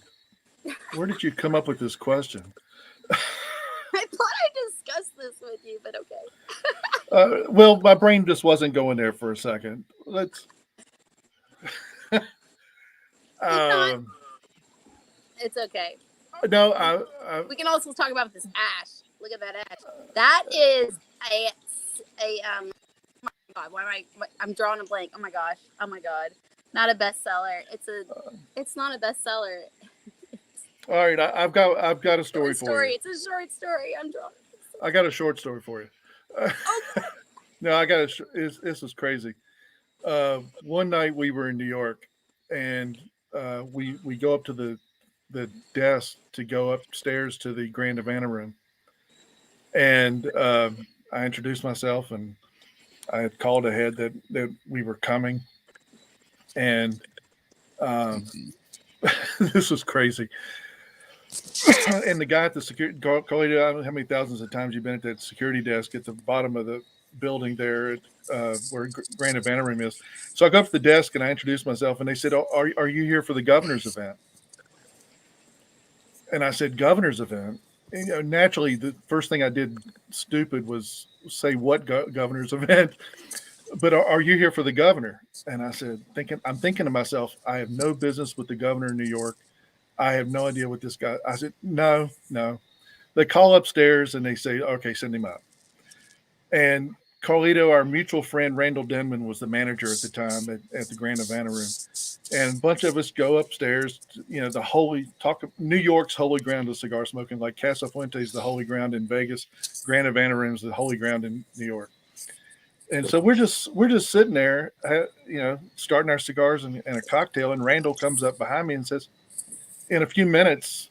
Where did you come up with this question? I thought I discussed this with you, but okay. Well, my brain just wasn't going there for a second. Let's. It's okay. No, we can also talk about this ash. Look at that ash. That is a oh my God, I'm drawing a blank. Oh my gosh. Not a bestseller. It's not a bestseller. All right, I've got a story for you. It's a short story. I'm drawing. I got a short story for you. No, I got this is crazy. One night we were in New York, and we go up to the desk to go upstairs to the Grand Havana room, and I introduced myself, and I had called ahead that we were coming, and this was crazy. And the guy at the security, Carlito, I don't know how many thousands of times you've been at that security desk at the bottom of the building there where Grand Havana room is. So I go up to the desk and I introduced myself, and they said, are you here for the governor's event? And I said, governor's event? And, naturally, the first thing I did stupid was say what governor's event? But are you here for the governor? And I said, I'm thinking to myself, I have no business with the governor of New York. I have no idea what this guy. I said, no. They call upstairs and they say, okay, send him up. And Carlito, our mutual friend, Randall Denman, was the manager at the time at the Grand Havana room. And a bunch of us go upstairs, New York's holy ground of cigar smoking, like Casa Fuente is the holy ground in Vegas. Grand Havana room is the holy ground in New York. And so we're just sitting there, starting our cigars and a cocktail. And Randall comes up behind me and says, in a few minutes,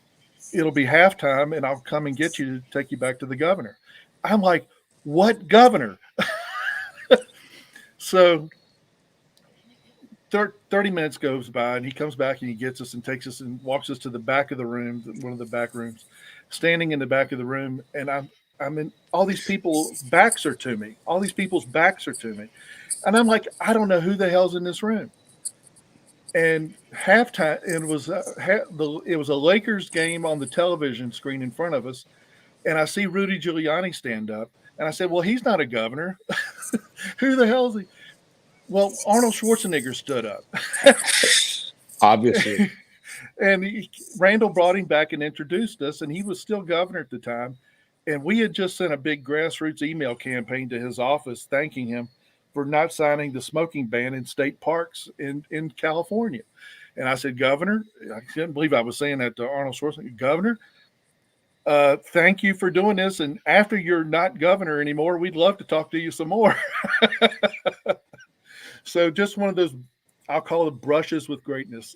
it'll be halftime, and I'll come and get you to take you back to the governor. I'm like, what governor? So 30 minutes goes by, and he comes back and he gets us and takes us and walks us to the back of the room, one of the back rooms, standing in the back of the room. And I'm in, all these people's backs are to me. And I'm like, I don't know who the hell's in this room. And halftime, it was a Lakers game on the television screen in front of us, and I see Rudy Giuliani stand up, and I said, "Well, he's not a governor. Who the hell is he?" Well, Arnold Schwarzenegger stood up, obviously, and Randall brought him back and introduced us, and he was still governor at the time, and we had just sent a big grassroots email campaign to his office thanking him for not signing the smoking ban in state parks in California. And I said, Governor, I couldn't believe I was saying that to Arnold Schwarzenegger. Governor, thank you for doing this. And after you're not governor anymore, we'd love to talk to you some more. So just one of those, I'll call it brushes with greatness.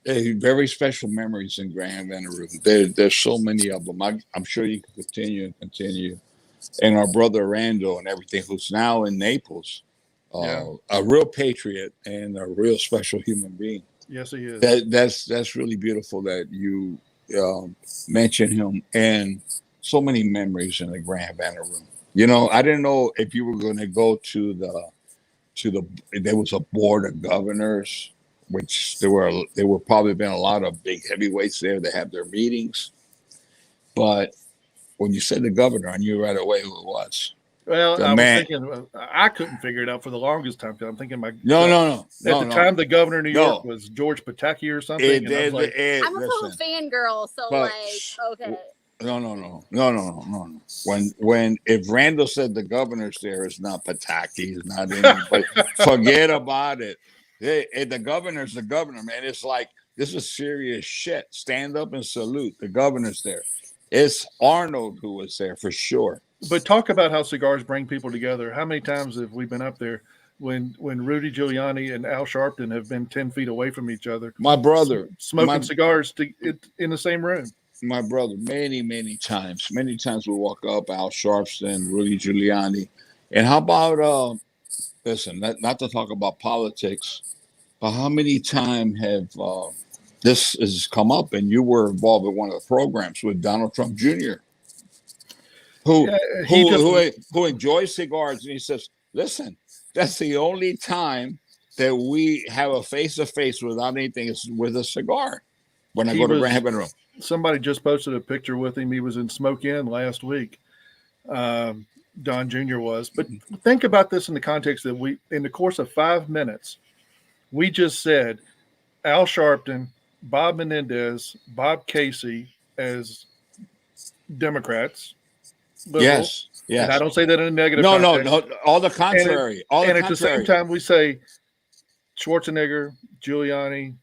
Hey, very special memories in Grand Havana room. There's so many of them. I'm sure you can continue. And our brother Randall and everything, who's now in Naples, a real patriot and a real special human being. Yes, he is. That's really beautiful that you mention him, and so many memories in the Grand Havana room. I didn't know if you were going to go to there was a board of governors, which there were probably been a lot of big heavyweights there that have their meetings, but when you said the governor, I knew right away who it was. Well, was thinking, I couldn't figure it out for the longest time. I'm thinking no. At the time, the governor of New York was George Pataki or something. I'm a total fangirl, so okay. No. When if Randall said the governor's there, it's not Pataki, it's not anybody. Forget about it. The governor's the governor, man. It's like this is serious shit. Stand up and salute. The governor's there. It's Arnold who was there for sure. But talk about how cigars bring people together. How many times have we been up there when Rudy Giuliani and Al Sharpton have been 10 feet away from each other, My brother, smoking cigars in the same room? my brother, many times. Many times we walk up, Al Sharpton, Rudy Giuliani. And how about listen, not to talk about politics, but how many times have this has come up and you were involved in one of the programs with Donald Trump Jr., who Yeah, he just who enjoys cigars, and he says, listen, that's the only time that we have a face-to-face without anything is with a cigar when I He go to was- Grand Haven Room. somebody just posted a picture with him. He was in Smoke Inn last week. Don Jr. was. But think about this in the context that in the course of 5 minutes, we just said Al Sharpton, Bob Menendez, Bob Casey as Democrats. Liberal. Yes. And I don't say that in a negative No, context. all the contrary. And at the same time, we say Schwarzenegger, Giuliani.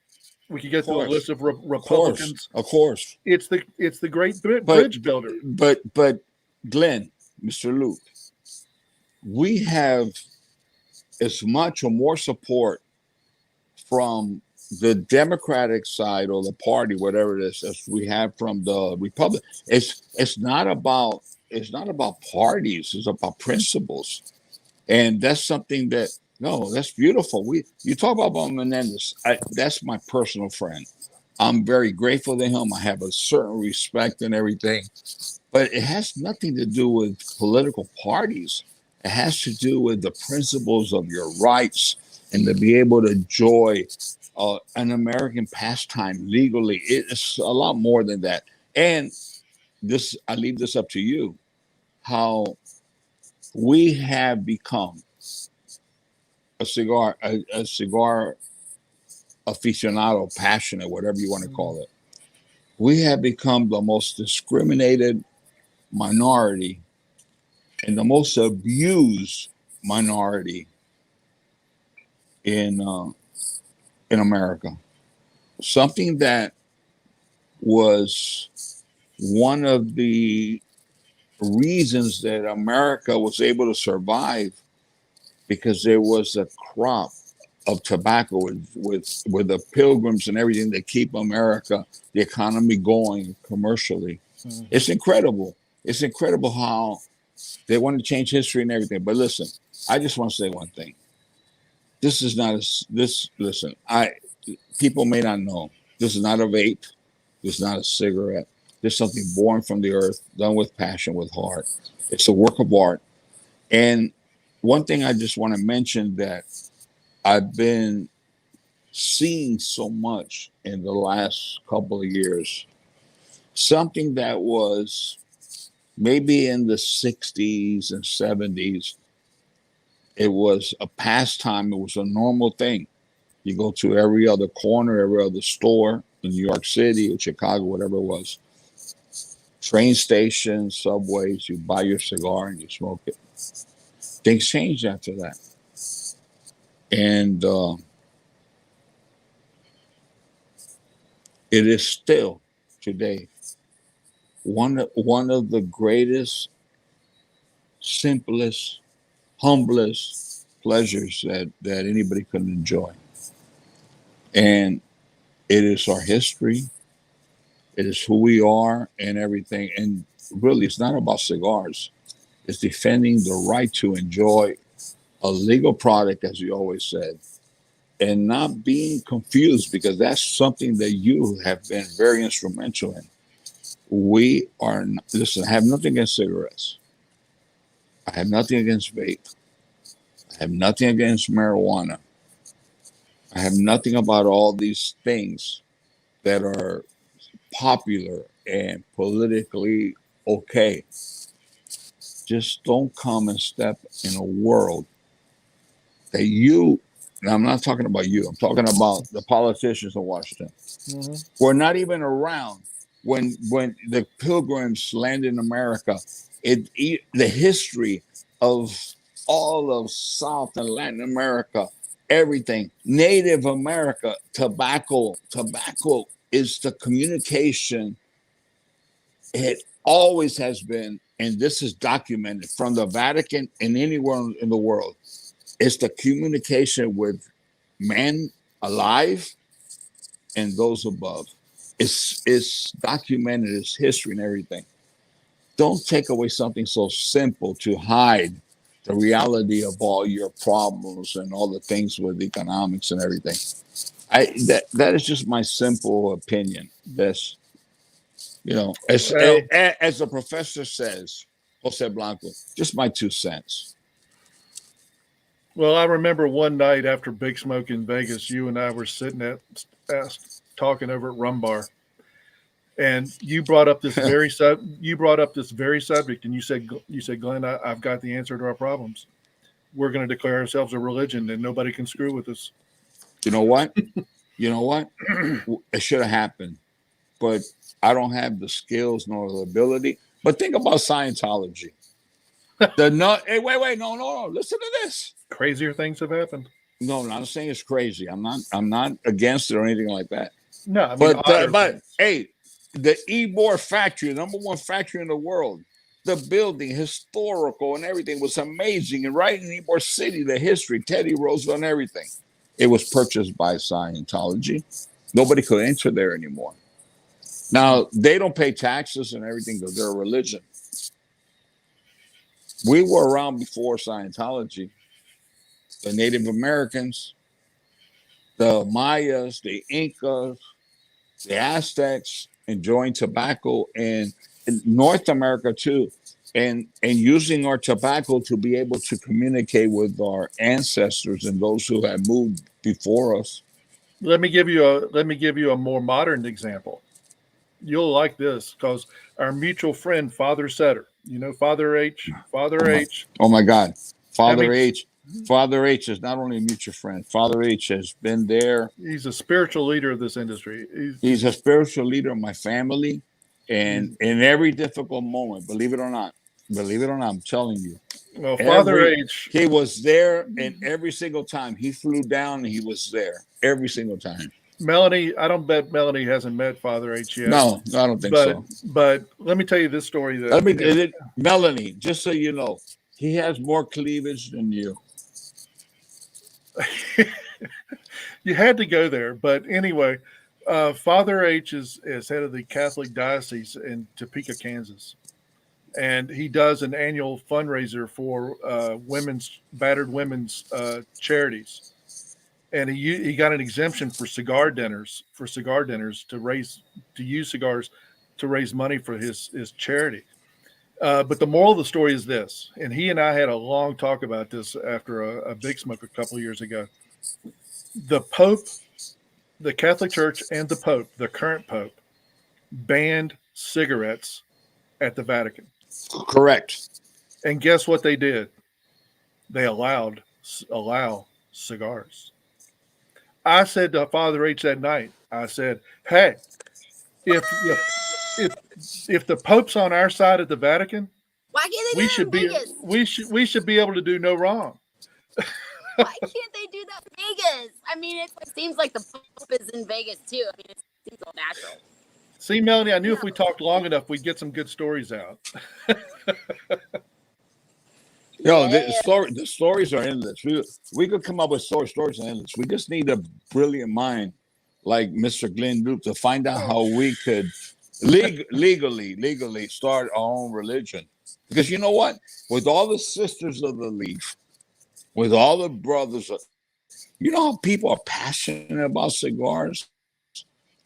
We could get through a list of Republicans. Of course. It's the great bridge builder. But Glenn, Mr. Luke, we have as much or more support from the Democratic side or the party, whatever it is, as we have from the Republic. It's not about parties. It's about principles, and that's something that that's beautiful. You talk about Bob Menendez. That's my personal friend. I'm very grateful to him. I have a certain respect and everything, but it has nothing to do with political parties. It has to do with the principles of your rights and to be able to enjoy an American pastime legally. It's a lot more than that. And I leave this up to you, how we have become a cigar aficionado, passionate, whatever you want to call it. We have become the most discriminated minority and the most abused minority in America. Something that was one of the reasons that America was able to survive, because there was a crop of tobacco with the pilgrims and everything that keep America, the economy going commercially. Mm-hmm. It's incredible. It's incredible how they want to change history and everything. But listen, I just want to say one thing. This is not listen, people may not know. This is not a vape. This is not a cigarette. This is something born from the earth, done with passion, with heart. It's a work of art. And one thing I just want to mention that I've been seeing so much in the last couple of years, something that was maybe in the 60s and 70s, it was a pastime. It was a normal thing. You go to every other corner, every other store in New York City or Chicago, whatever it was, train stations, subways, you buy your cigar and you smoke it. Things changed after that. And it is still today one of the greatest, simplest, humblest pleasures that anybody could enjoy. And it is our history. It is who we are and everything. And really, it's not about cigars. It's defending the right to enjoy a legal product, as you always said, and not being confused, because that's something that you have been very instrumental in. We are, listen, I have nothing against cigarettes. I have nothing against vape. I have nothing against marijuana. I have nothing about all these things that are popular and politically okay. Just don't come and step in a world that and I'm not talking about you, I'm talking about the politicians in Washington. Mm-hmm. We're not even around. when the Pilgrims landed in America, the history of all of South and Latin America, everything, Native America, tobacco is the communication. It always has been, and this is documented from the Vatican and anywhere in the world. It's the communication with man alive and those above. It's documented, it's history and everything. Don't take away something so simple to hide the reality of all your problems and all the things with economics and everything. That is just my simple opinion. That's, Well, as the professor says, Jose Blanco, just my 2 cents. well, I remember one night after Big Smoke in Vegas, you and I were sitting talking over at Rum Bar, and you brought up this very subject, and you said, Glenn, I've got the answer to our problems. We're going to declare ourselves a religion, and nobody can screw with us. You know what? It should have happened, but I don't have the skills nor the ability. But think about Scientology. Hey, wait, no. Listen to this. Crazier things have happened. No, I'm not saying it's crazy. I'm not against it or anything like that. No, I mean, but hey, the Ybor factory, the #1 factory in the world, the building, historical and everything was amazing. And right in Ybor City, the history, Teddy Roosevelt and everything, it was purchased by Scientology. Nobody could enter there anymore. Now they don't pay taxes and everything because they're a religion. We were around before Scientology. The Native Americans, the Mayas, the Incas, the Aztecs enjoying tobacco in North America too, and using our tobacco to be able to communicate with our ancestors and those who had moved before us. let me give you a more modern example. You'll like this because our mutual friend Father Setter, Father H. Oh my God, Father Father H is not only a mutual friend. Father H has been there. He's a spiritual leader of this industry. He's a spiritual leader of my family, and in every difficult moment, believe it or not, I'm telling you. Well, Father H, he was there, and every single time he flew down, he was there every single time. Melanie, I don't bet Melanie hasn't met Father H yet. No, I don't think so. But let me tell you this story. Melanie, just so you know, he has more cleavage than you. You had to go there, but anyway, Father H is head of the Catholic Diocese in Topeka, Kansas, and he does an annual fundraiser for battered women's charities. And he got an exemption for cigar dinners to use cigars to raise money for his charity. But the moral of the story is this, and he and I had a long talk about this after a Big Smoke a couple of years ago. The Pope, the Catholic Church, and the Pope, the current Pope, banned cigarettes at the Vatican. Correct. And guess what they did? They allow cigars. I said to Father H that night, I said, "Hey, if the Pope's on our side at the Vatican, why can't they do that in Vegas? we should be able to do no wrong." Why can't they do that in Vegas? I mean, it seems like the Pope is in Vegas too. I mean, it seems all natural. See, Melanie, I knew if we talked long enough, we'd get some good stories out. The stories are endless. We could come up with stories are endless. We just need a brilliant mind like Mr. Glynn Loope to find out how we could legally start our own religion. Because you know what? With all the sisters of the leaf, with all the brothers, you know how people are passionate about cigars?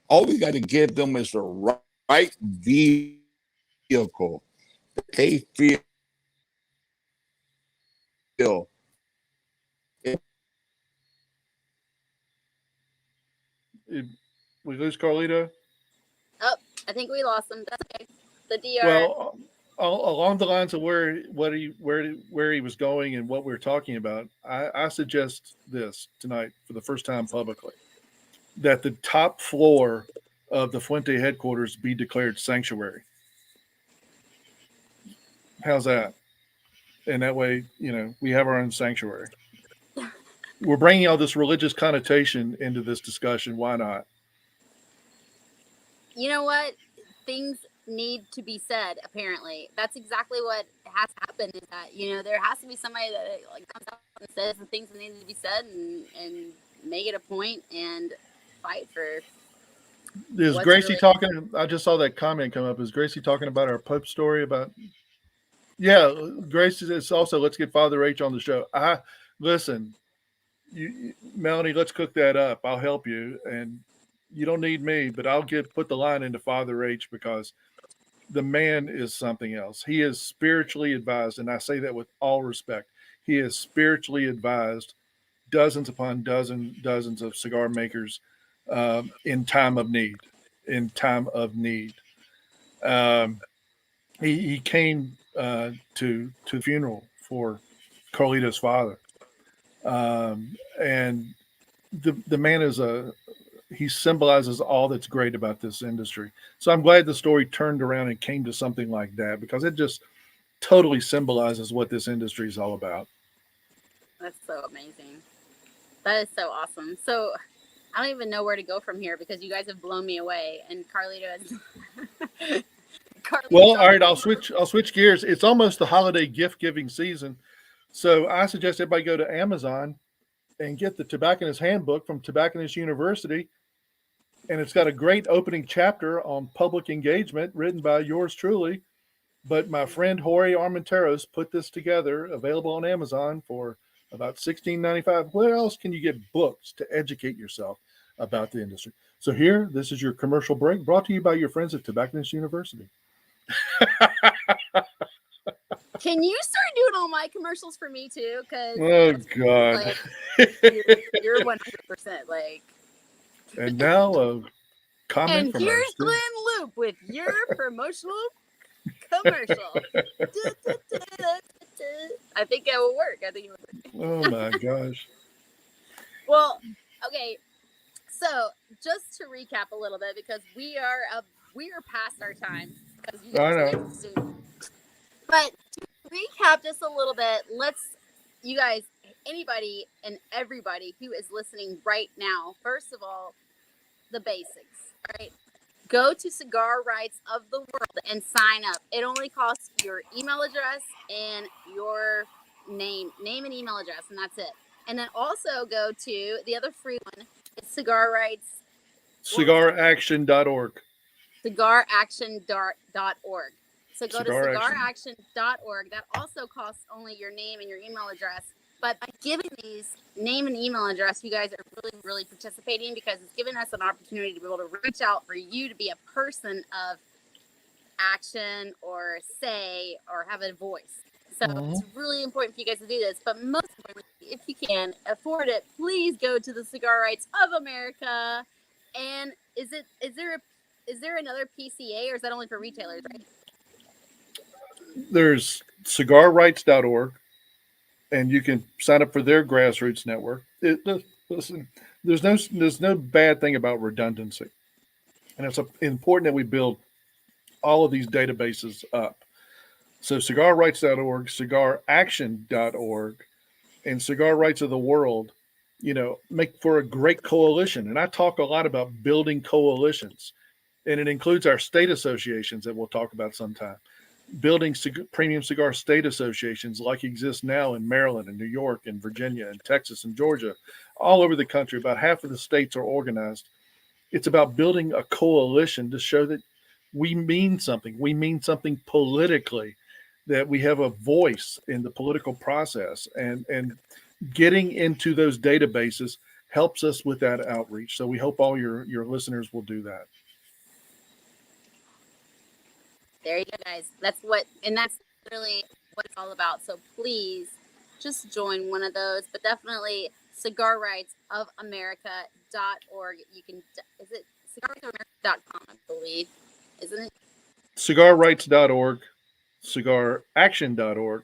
All we got to give them is the right vehicle. They feel. We lose Carlito? Oh, I think we lost him. That's okay. The DR. Well, along the lines of where he was going and what we were talking about, I suggest this tonight for the first time publicly, that the top floor of the Fuente headquarters be declared sanctuary. How's that? And that way, we have our own sanctuary. We're bringing all this religious connotation into this discussion. Why not? You know what? Things need to be said. Apparently, that's exactly what has happened. Is that there has to be somebody that comes out and says the things that need to be said, and make it a point and fight for. Is Gracie talking? I just saw that comment come up. Is Gracie talking about our Pope story about? Yeah, Gracie is also. Let's get Father H on the show. Listen, Melanie. Let's cook that up. I'll help you, and you don't need me, but I'll put the line into Father H because the man is something else. He is spiritually advised, and I say that with all respect. He is spiritually advised dozens upon dozens of cigar makers in time of need. In time of need, he came to the funeral for Carlito's father, and the man is he symbolizes all that's great about this industry. So I'm glad the story turned around and came to something like that because it just totally symbolizes what this industry is all about. That's so amazing. That is so awesome. So I don't even know where to go from here because you guys have blown me away, and Carlito is. Well, all right, I'll switch gears. It's almost the holiday gift giving season, so I suggest everybody go to Amazon and get the Tobacconist Handbook from Tobacconist University. And it's got a great opening chapter on public engagement written by yours truly. But my friend Jorge Armenteros put this together, available on Amazon for about $16.95. Where else can you get books to educate yourself about the industry? So this is your commercial break brought to you by your friends at Tobacconist University. Can you start doing all my commercials for me too? Because God, you're 100% like. And now a comment and from here's Glynn Loope with your promotional commercial. I think it will work. Oh my gosh. Well, okay. So just to recap a little bit, because we are past our time. Because you guys I know. But to recap just a little bit, you guys, anybody and everybody who is listening right now, first of all, the basics, right? Go to Cigar Rights of the World and sign up. It only costs your email address and your name and email address, and that's it. And then also go to the other free one. It's Cigar Rights. Cigaraction.org. Cigaraction.org. So go to cigaraction.org. That also costs only your name and your email address. But by giving these name and email address, you guys are really, really participating because it's giving us an opportunity to be able to reach out for you to be a person of action or say or have a voice. So it's really important for you guys to do this. But most importantly, if you can afford it, please go to the Cigar Rights of America. And is there another PCA or is that only for retailers, right? There's cigarrights.org, and you can sign up for their grassroots network. Listen, there's no bad thing about redundancy, and it's important that we build all of these databases up. So cigarrights.org, cigaraction.org, and Cigar Rights of the World, make for a great coalition. And I talk a lot about building coalitions, and it includes our state associations that we'll talk about sometime. Building premium cigar state associations like exist now in Maryland and New York and Virginia and Texas and Georgia, all over the country. About half of the states are organized. It's about building a coalition to show that we mean something. We mean something politically, that we have a voice in the political process, and getting into those databases helps us with that outreach. So we hope all your listeners will do that. There you go, guys. That's really what it's all about. So please just join one of those, but definitely cigarrightsofamerica.org. You can, is it cigarrightsofamerica.com, I believe, isn't it? Cigarrights.org, cigaraction.org,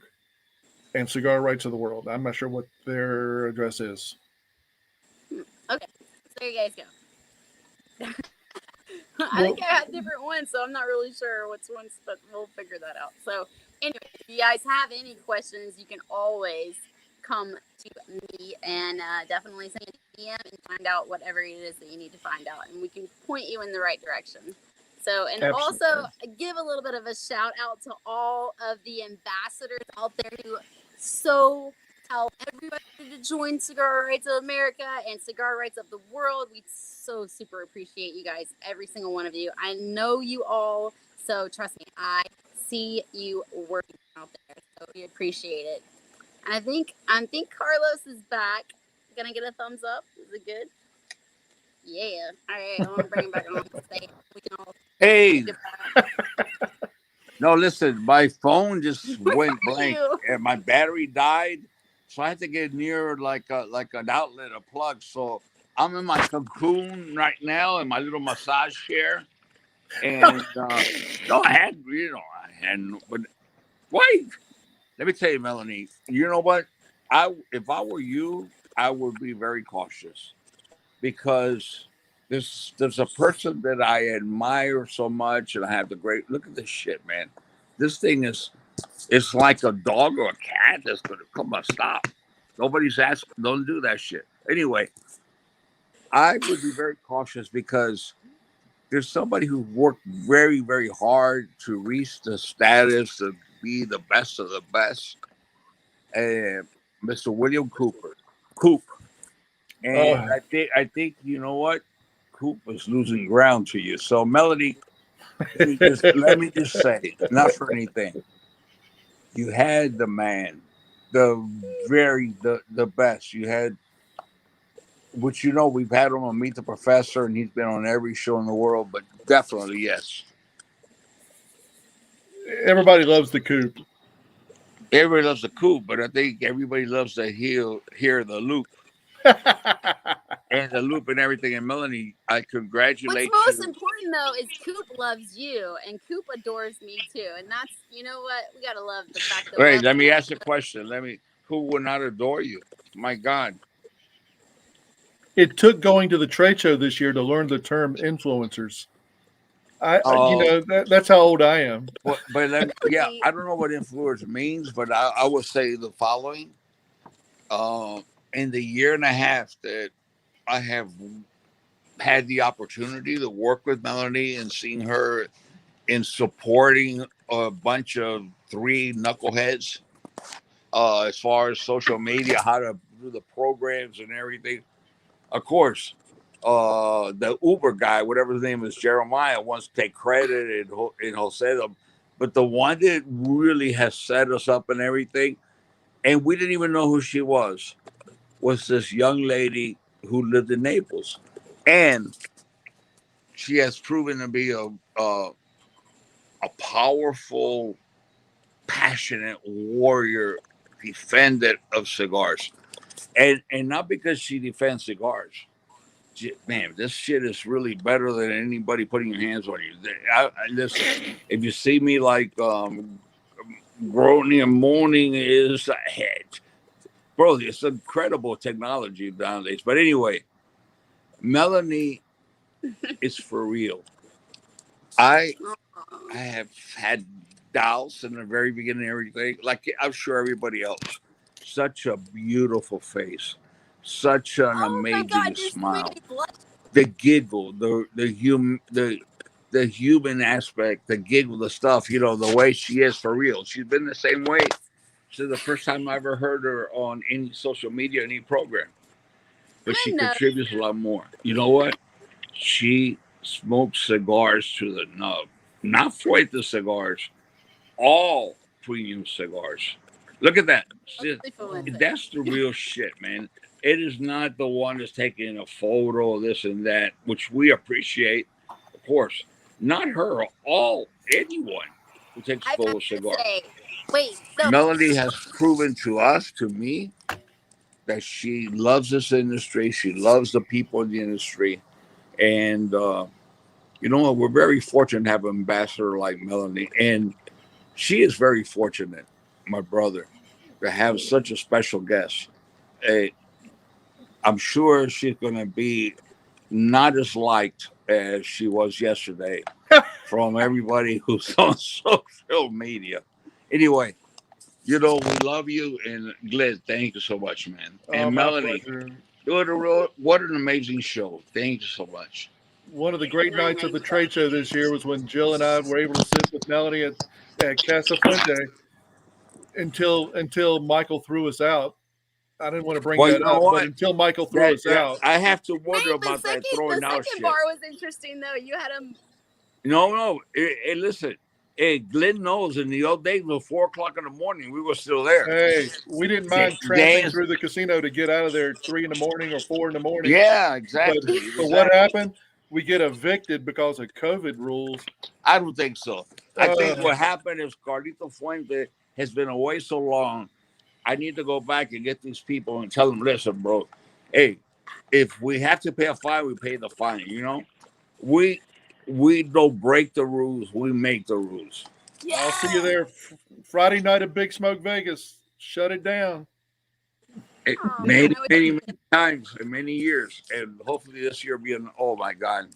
and Cigar Rights of the World. I'm not sure what their address is. Okay, so there you guys go. I think I had different ones, so I'm not really sure which ones, but we'll figure that out. So, anyway, if you guys have any questions, you can always come to me and definitely send a DM and find out whatever it is that you need to find out, and we can point you in the right direction. So, and Absolutely. also give a little bit of a shout out to all of the ambassadors out there who so tell everybody to join Cigar Rights of America and Cigar Rights of the World. We so super appreciate you guys, every single one of you. I know you all, so trust me, I see you working out there. So we appreciate it. And I think Carlos is back. Gonna get a thumbs up. Is it good? Yeah. All right. I'm gonna bring him back on. We can all. Hey, no, listen, my phone just went blank you? and my battery died, so I had to get near like an outlet, a plug. So I'm in my cocoon right now in my little massage chair, and no, I hadn't. But wait, let me tell you, Melanie. You know what? If I were you, I would be very cautious because there's a person that I admire so much, and I have the great look at this shit, man. This thing is it's like a dog or a cat that's gonna come on, stop. Nobody's asking, don't do that shit. Anyway, I would be very cautious because there's somebody who worked very, very hard to reach the status to be the best of the best, and Mr. William Coop. And Oh, I think you know what? Coop is losing ground to you. So Melody, let me just say, not for anything. You had the man, the best. You had which we've had him on Meet the Professor and he's been on every show in the world, but definitely yes. everybody loves the coop. Everybody loves the Coop, but I think everybody loves to hear the loop and the loop and everything. And Melanie, I congratulate What's most you. important though is Coop loves you, and Coop adores me too. And that's what we gotta love the fact that Wait, love. let me ask a question. Who would not adore you? My God. It took going to the trade show this year to learn the term influencers. Oh, That's how old I am. but yeah, I don't know what influence means, but I would say the following. Uh, in the year and a half that I have had the opportunity to work with Melanie and seeing her in supporting a bunch of three knuckleheads as far as social media, how to do the programs and everything. Of course, the Uber guy, whatever his name is, Jeremiah, wants to take credit and he'll say them. But the one that really has set us up and everything, and we didn't even know who she was this young lady who lived in Naples. And she has proven to be a powerful, passionate warrior defendant of cigars. And not because she defends cigars. Man, this shit is really better than anybody putting your hands on you. Listen, if you see me like groaning and moaning is ahead. Bro, it's incredible technology nowadays. But anyway, Melanie is for real. I I have had doubts in the very beginning and everything, like I'm sure everybody else. Such a beautiful face, such an Oh my amazing God, you're still smile. making me blush. The giggle, the human aspect, the giggle, the stuff, the way she is for real. She's been the same way since the first time I ever heard her on any social media, any program. But I she know. contributes a lot more. You know what? She smokes cigars to the nub. Not Fuente cigars, all premium cigars. Look at that. See, that's the real shit, man. It is not the one that's taking a photo, this and that, which we appreciate, of course. Not her, anyone who takes a I photo got of to cigars. say, wait, so Melody has proven to me, that she loves this industry. She loves the people in the industry. And you know what? We're very fortunate to have an ambassador like Melanie. And she is very fortunate, my brother, to have such a special guest. Eh, I'm sure she's going to be not as liked as she was yesterday from everybody who's on social media. Anyway, we love you. And Glynn, thank you so much, man. Oh, And my Melanie, pleasure. what an amazing show. Thank you so much. One of the great nights of the trade show this year was when Jill and I were able to sit with Melanie at Casa Fuente until Michael threw us out. I didn't want to bring Well, you that know up, but what? until Michael threw That, us that out. I have to wonder Wait, about that the throwing out second shit. bar was interesting though. You had him. No. Hey, listen. Hey, Glenn knows in the old days, it was 4:00 in the morning. We were still there. Hey, we didn't mind tramping through the casino to get out of there 3 in the morning or 4 in the morning. Yeah, But, exactly. but what happened? We get evicted because of COVID rules. I don't think so. I think what happened is Carlito Fuente has been away so long. I need to go back and get these people and tell them, listen, bro, hey, if we have to pay a fine, we pay the fine. We don't break the rules. We make the rules. Yeah. I'll see you there Friday night at Big Smoke Vegas. Shut it down. Many times and many years. And hopefully this year be oh my God.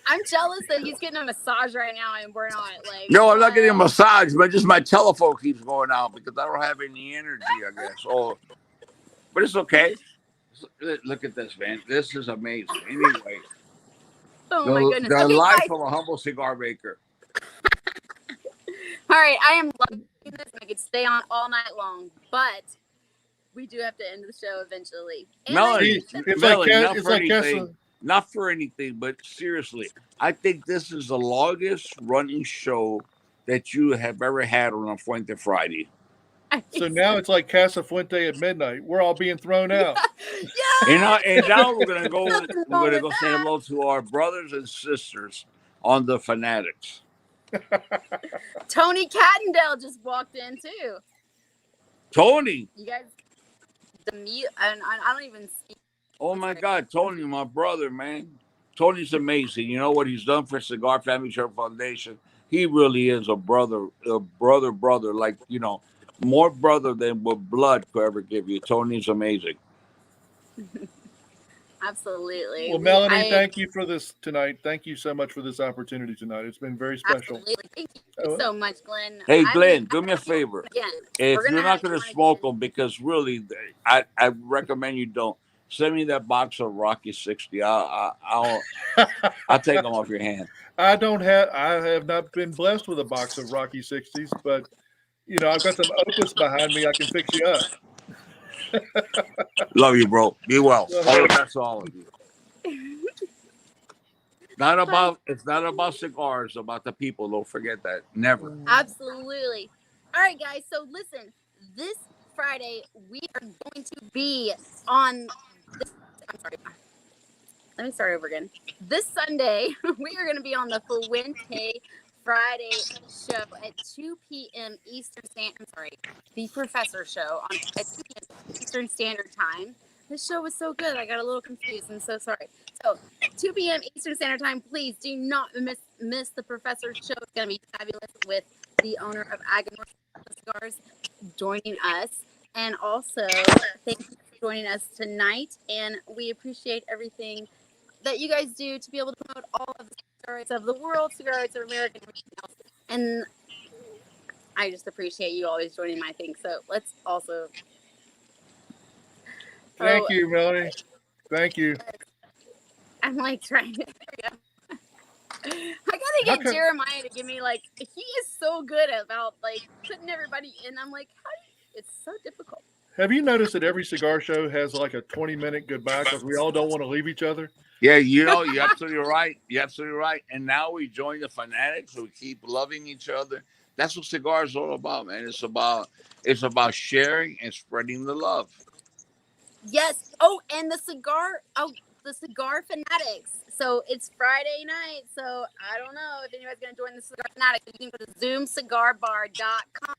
I'm jealous that he's getting a massage right now and we're not like. No, I'm not getting a massage, but just my telephone keeps going out because I don't have any energy, I guess. But it's okay. Look at this, man. This is amazing. Anyway. Oh my goodness. The Okay, life guys. of a humble cigar maker. All right, I am loving this. I could stay on all night long, but we do have to end the show eventually. And Melanie, not for anything, but seriously, I think this is the longest running show that you have ever had on a Fuente Friday. So now it's like Casa Fuente at midnight. We're all being thrown out. Yeah. And now we're gonna go say hello to our brothers and sisters on the Fanatics. Tony Cattendale just walked in too. Tony. You guys, the mute, and I don't even speak. Oh my God, Tony, my brother, man. Tony's amazing. You know what he's done for Cigar Family Charity Foundation? He really is a brother, like, more brother than what blood could ever give you. Tony's amazing. Absolutely. Well, Melanie, thank you for this tonight. Thank you so much for this opportunity tonight. It's been very special. Absolutely. Thank you so much, Glenn. Hey, Glenn, do me a favor. Again, if you're not going to smoke them, because really, I recommend you don't. Send me that box of Rocky 60. I'll take them off your hand. I have not been blessed with a box of Rocky 60s, but I've got some Opus behind me. I can fix you up. Love you, bro. Be well. All the best to all of you. It's not about cigars, it's about the people. Don't forget that. Never. Absolutely. All right, guys. So listen, this Friday we are going to be on. I'm sorry. Let me start over again. This Sunday we are going to be on the Fuente Friday show at 2 p.m. Eastern Standard. I'm sorry, the Professor Show at 2 p.m. Eastern Standard Time. This show was so good. I got a little confused. I'm so sorry. So 2 p.m. Eastern Standard Time. Please do not miss the Professor Show. It's going to be fabulous with the owner of Agador Cigars joining us. And also, thank you for joining us tonight. And we appreciate everything that you guys do to be able to promote all of the cigars of the world, cigars of America, and everything else. And I just appreciate you always joining my thing. So let's also. Thank you, Melanie. Thank you. I'm like trying to. I gotta get Jeremiah to give me he is so good about putting everybody in. I'm like, it's so difficult. Have you noticed that every cigar show has like a 20-minute goodbye because we all don't want to leave each other? Yeah, you're absolutely right. You're absolutely right. And now we join the Fanatics. We keep loving each other. That's what cigars is all about, man. It's about sharing and spreading the love. Yes. Oh, and the cigar Fanatics. So it's Friday night. So I don't know if anybody's gonna join the Cigar Fanatics. You can go to zoomcigarbar.com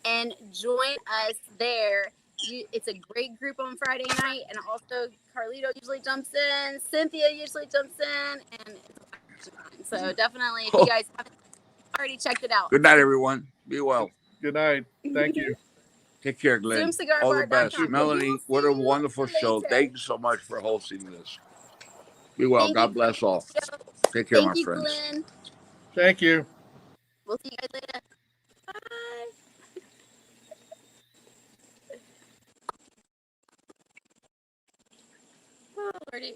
and join us there. It's a great group on Friday night, and also Carlito usually jumps in, Cynthia usually jumps in, and it's a time. So definitely, if you guys haven't already checked it out. Good night, everyone. Be well. Good night. Thank you. Take care, Glenn. All the best. Melanie, what a wonderful show. Thank you so much for hosting this. Be well. Thank you, God bless all. Joe. Take care, Thank my you, friends. Glynn. Thank you. We'll see you guys later. Bye. Oh, Lordy.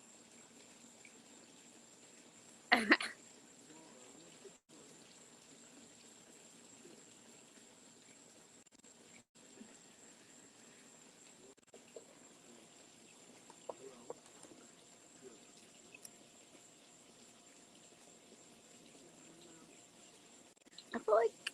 I feel like